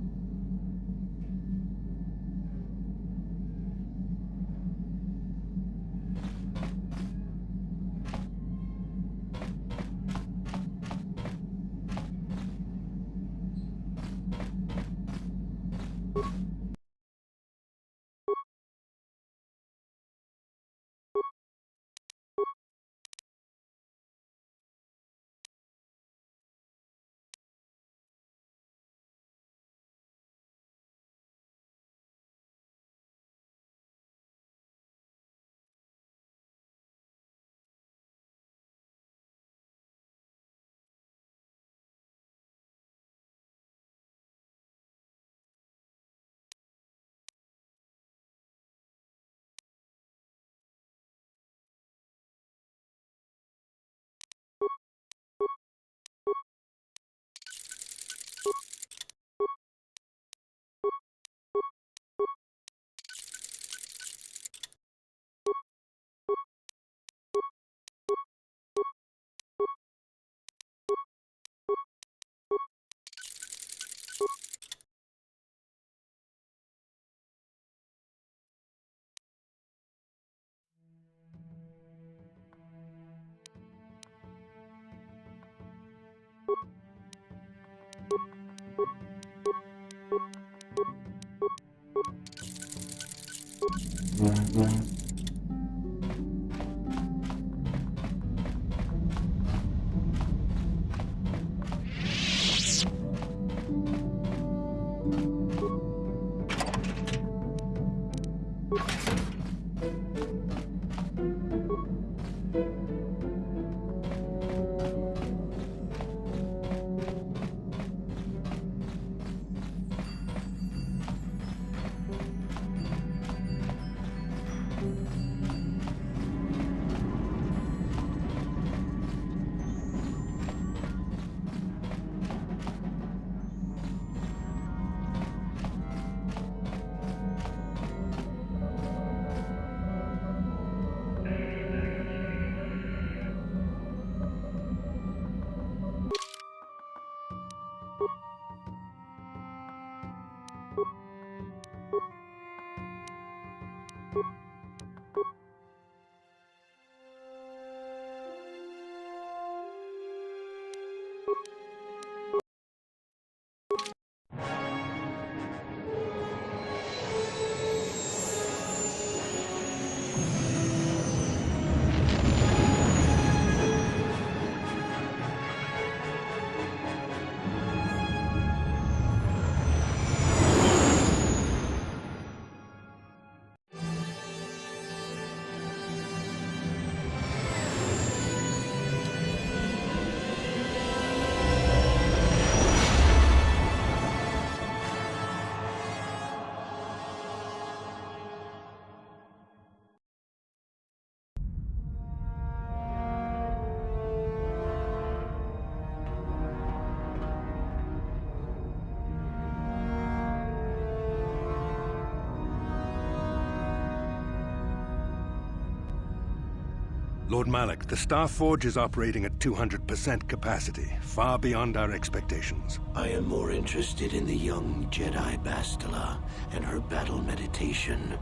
Lord Malak, the Star Forge is operating at 200% capacity, far beyond our expectations. I am more interested in the young Jedi Bastila and her battle meditation.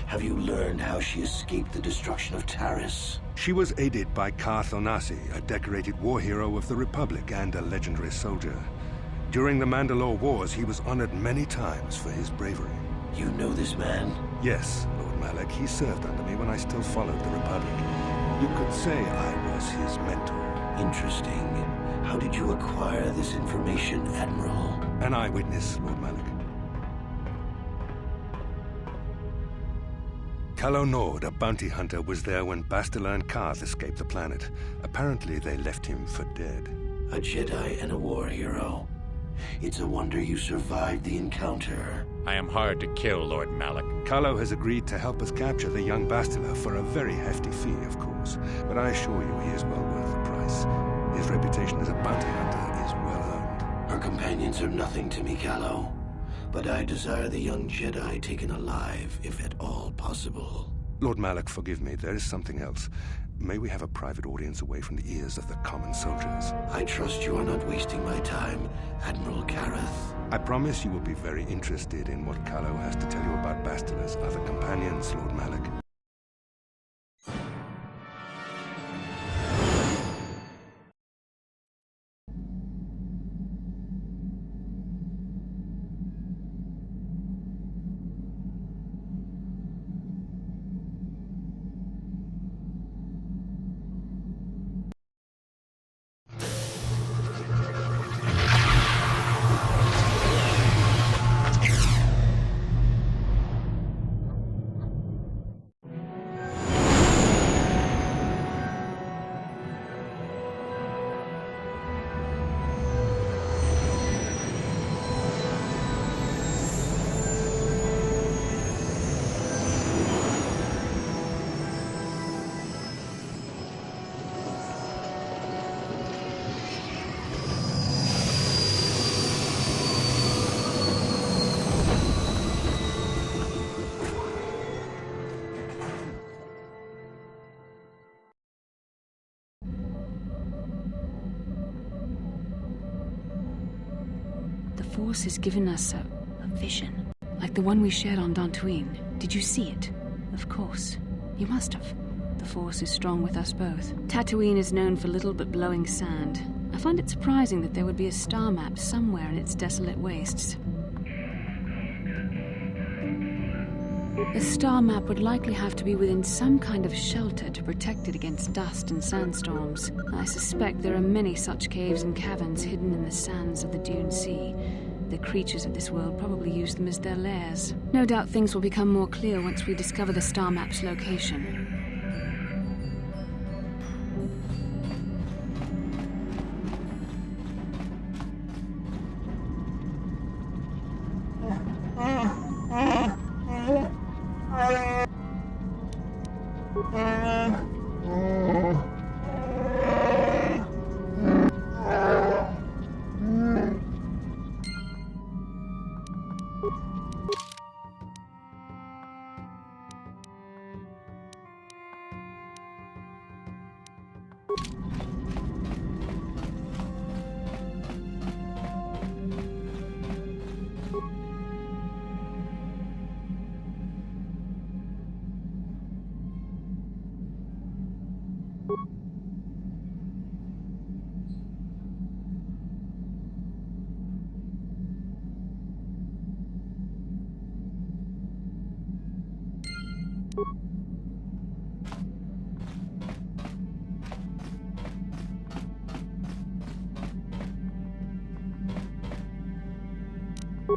Have you learned how she escaped the destruction of Taris? She was aided by Karth Onasi, a decorated war hero of the Republic and a legendary soldier. During the Mandalore Wars, he was honored many times for his bravery. You know this man? Yes, Lord Malak. He served under me when I still followed the Republic. You could say I was his mentor. Interesting. How did you acquire this information, Admiral? An eyewitness, Lord Malak. Calo Nord, a bounty hunter, was there when Bastila and Karth escaped the planet. Apparently, they left him for dead. A Jedi and a war hero. It's a wonder you survived the encounter. I am hard to kill, Lord Malak. Calo has agreed to help us capture the young Bastila for a very hefty fee, of course. But I assure you he is well worth the price. His reputation as a bounty hunter is well earned. Her companions are nothing to me, Calo. But I desire the young Jedi taken alive, if at all possible. Lord Malak, forgive me. There is something else. may we have a private audience away from the ears of the common soldiers? I trust you are not wasting my time, Admiral Kareth. I promise you will be very interested in what Kallo has to tell you about Bastila's other companions, Lord Malik. The Force has given us a vision, like the one we shared on Dantooine. Did you see it? Of course. You must have. The Force is strong with us both. Tatooine is known for little but blowing sand. I find it surprising that there would be a star map somewhere in its desolate wastes. The star map would likely have to be within some kind of shelter to protect it against dust and sandstorms. I suspect there are many such caves and caverns hidden in the sands of the Dune Sea. The creatures of this world probably use them as their lairs. No doubt things will become more clear once we discover the star map's location.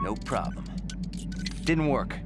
No problem. Didn't work.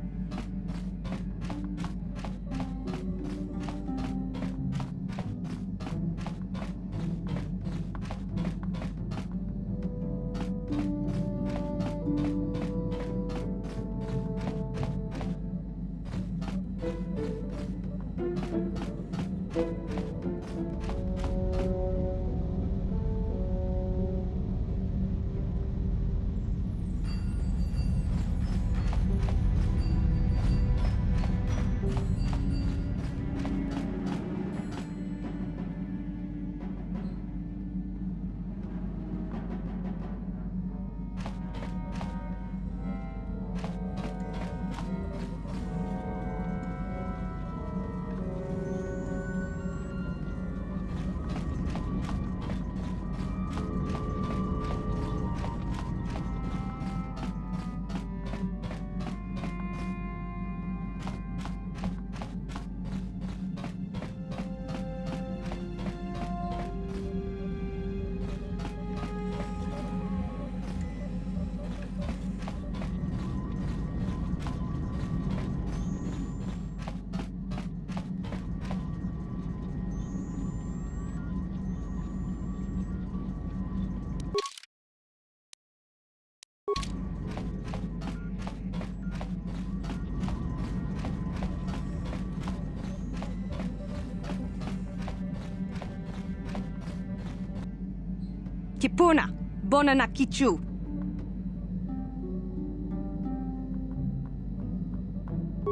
Kipuna, Bonana Kichu.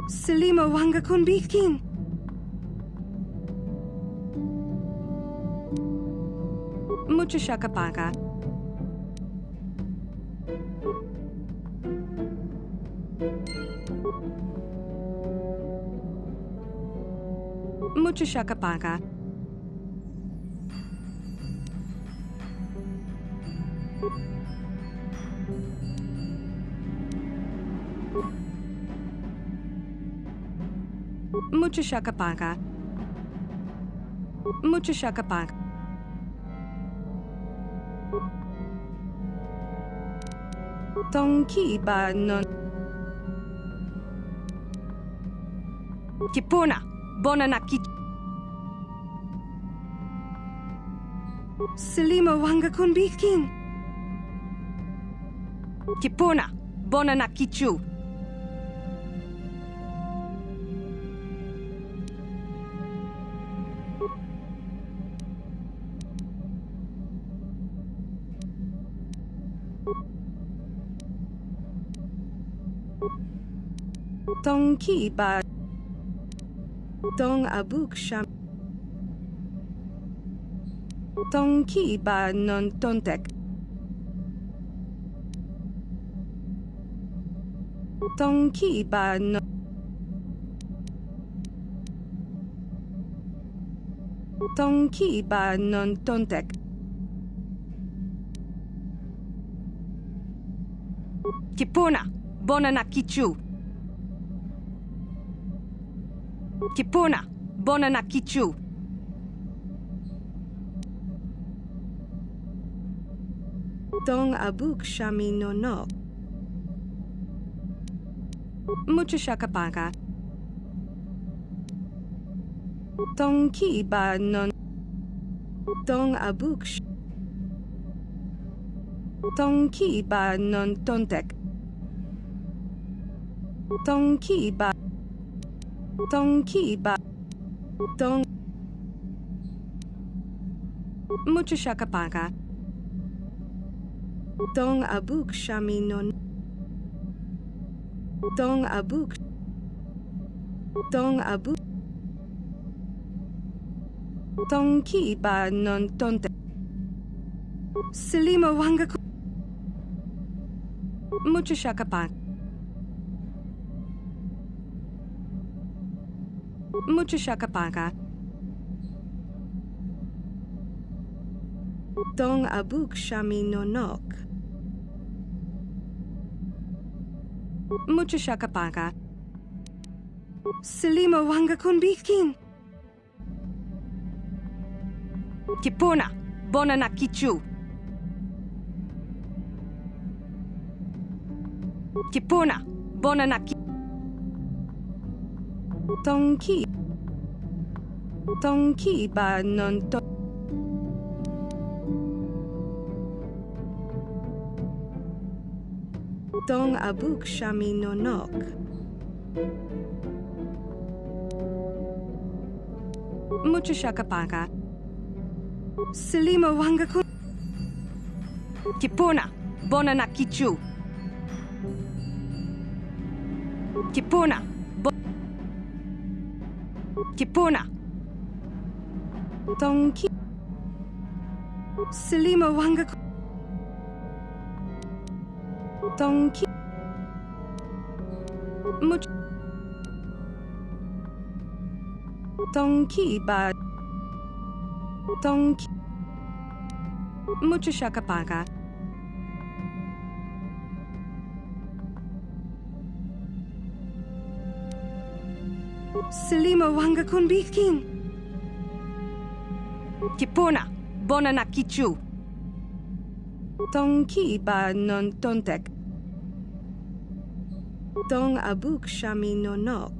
Selima Wanga Kunbikin. Mucho shakapaka. Mucho shakapaka. Mucho shakapaka. Mucho shakapaka. Tongki ba non. Kipuna, bonanaki. Selima wanga kunbikin. Kipuna, bonanakichu. Tongki ba Tong abuk sham Tongki ba non tontek Tongki ba non Tongki ba non tontek Kipuna bonanakichu Kipuna, bonanakichu. Tong abuk shami no no. Mucho shakapaka. Tong ki ba non. Tong abuk sh. Tong ki ba non tontek. Tong ki ba. Tongki ba Tong Mucho shakapaka. Tong abuk shami non. Tong abuk. Tong abuk. Tongki ba non tonte. Selima wanga. Mucho shakapaka. Mucho shakapaka. Tong abuk shami no nok. Mucho shakapaka. Selima wanga kunbikin. Kipuna, bonanakichu. Kipuna, bonanaki. Tongki. Tongki ba non to. Tong abuk shami no nok. Mucho shakapaka. Selima wanga kun. Kipuna, bonanakichu. Kipuna, Kipuna. Tongki. Selima wanga. Tongki. Much. Tongki ba. Tongki. Mucho shakapaka. Selima wanga kunbikin. Kipuna, bonanakichu. Tongki ba non tontek. Tong abuk shami no nok.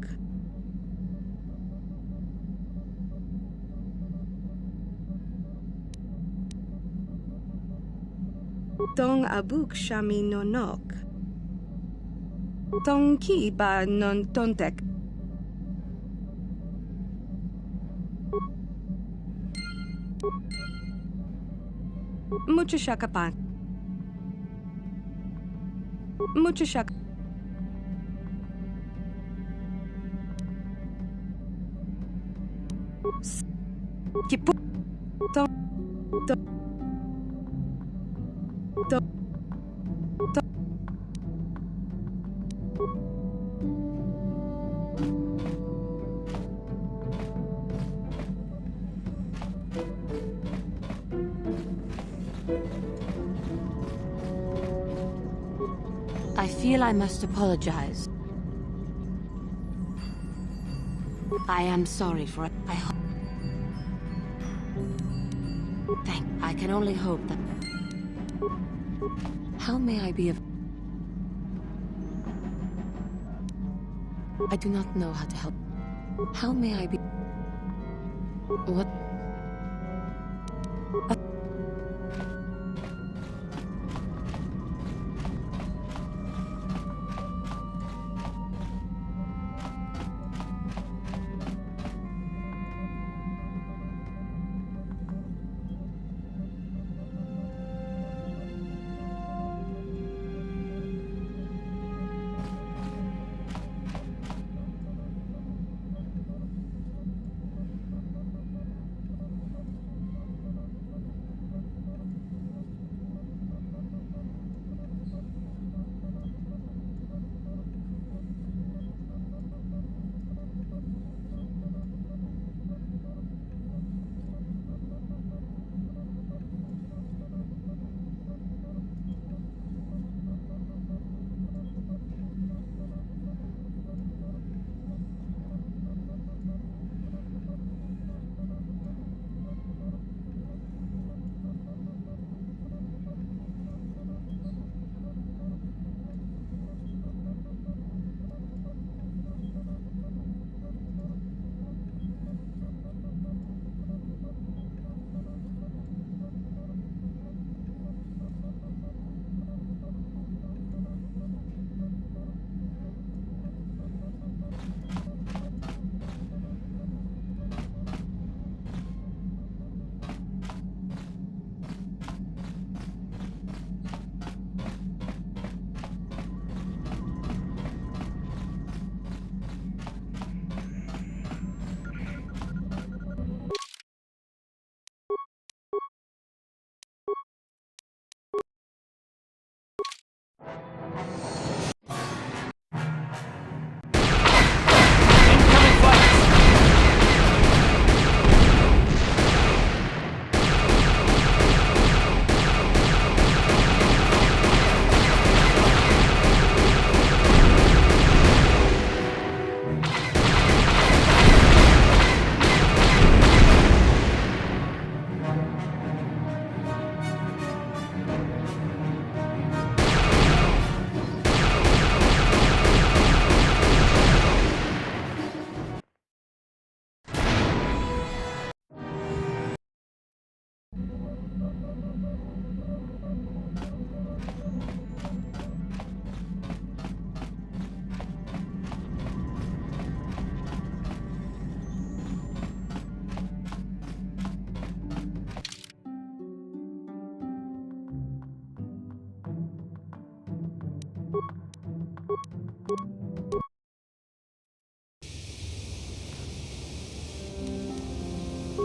Tong abuk shami no nok. Tongki ba non tontek. Mucho shakapak. Mucho shak. Kipu. Tong. I feel I must apologize. I am sorry for it. I can only hope that... How may I be of... I do not know how to help. How may I be... What?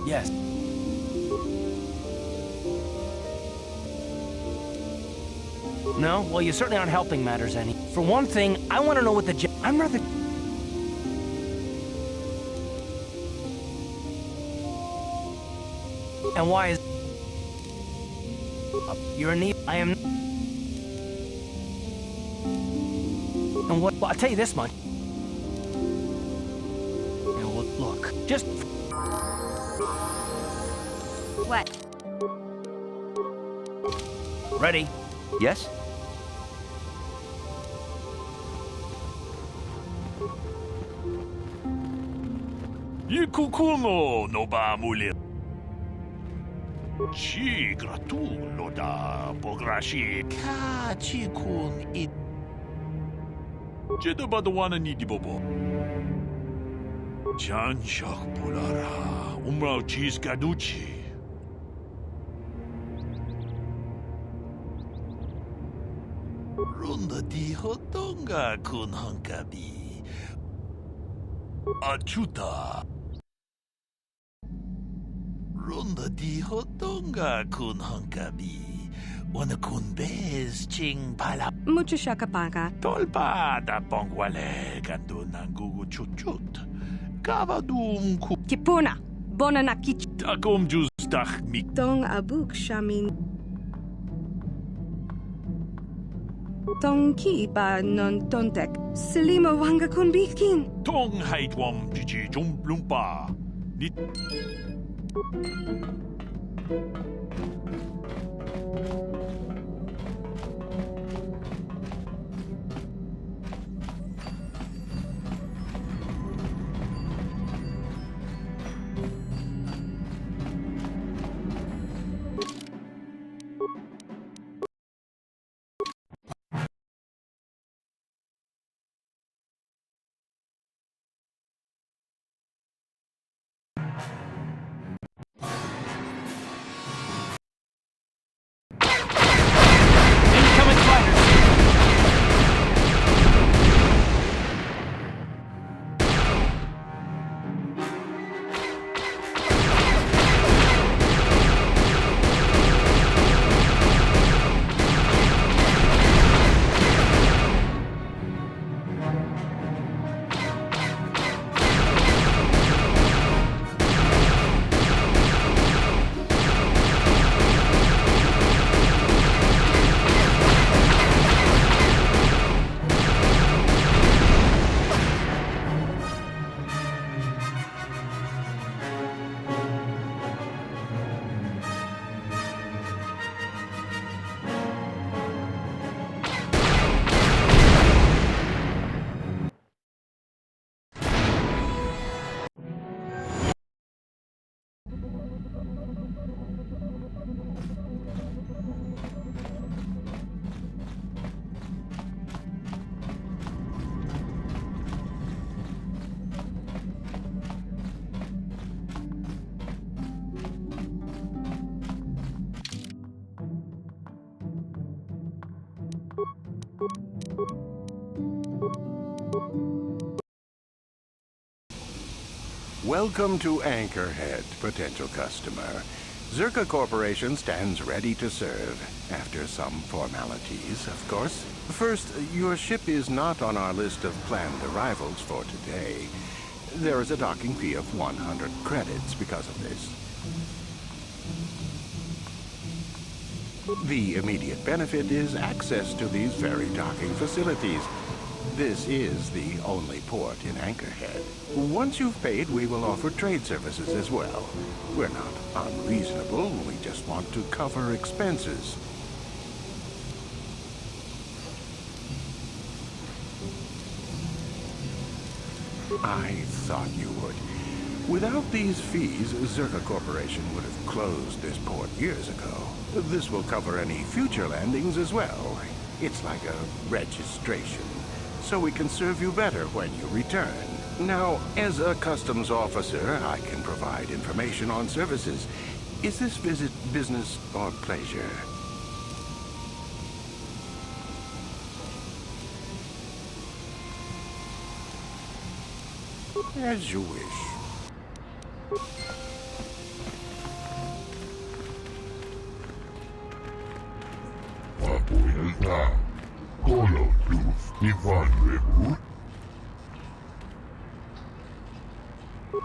Yes. No? Well, you certainly aren't helping matters any. For one thing, I want to know what the I'm rather... And why is... You're in need... I am... And what... Well, I'll tell you this much. You know, look, just... What? Ready? Yes? Ikukumo no ba muli. Chi gratulo da pograshi ka chikun it. Jeda badawana ni dibobo. Chanshak pulara umrao cheese gaduchi. Runda di hotonga kun hankabi. Achuta. Runda di hotonga kun hankabi. Unakun ching pala. Mucho shakapaka. Tolpa da pongwale gando nangugu chut. Kavadum ku. Kipuna. Bona na kich. Takum jus dach mi. Dong abuk shamin. Tong ki ba non tontek. Selima wanga kun bikin. Tong haitwam jiji jumplumpa. Nit. Welcome to Anchorhead, potential customer. Zerka Corporation stands ready to serve, after some formalities, of course. First, your ship is not on our list of planned arrivals for today. There is a docking fee of 100 credits because of this. The immediate benefit is access to these very docking facilities. This is the only port in Anchorhead. Once you've paid, we will offer trade services as well. We're not unreasonable, we just want to cover expenses. I thought you would. Without these fees, Zerka Corporation would have closed this port years ago. This will cover any future landings as well. It's like a registration, so we can serve you better when you return. Now, as a customs officer, I can provide information on services. Is this visit business or pleasure? As you wish. Papuelta, Colo Tuf Ivan Reboot.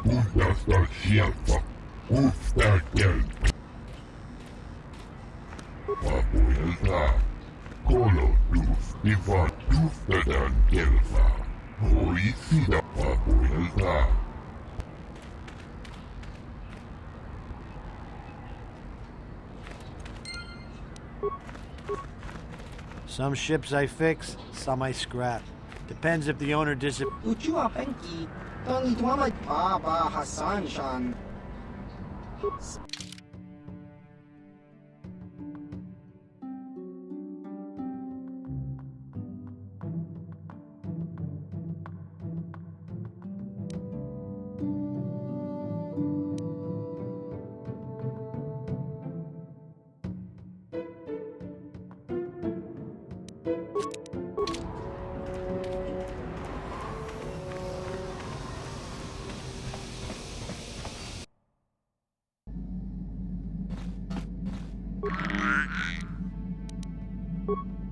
Punta Shelfa, Ufta Geld. Papuelta, Colo Tuf Ivan Ufta Gelfa. Hoicida Papuelta. Some ships I fix, some I scrap. Depends if the owner disappears. Uchua Penki, Tony Dwamad Baba Hassan Shan. Bye.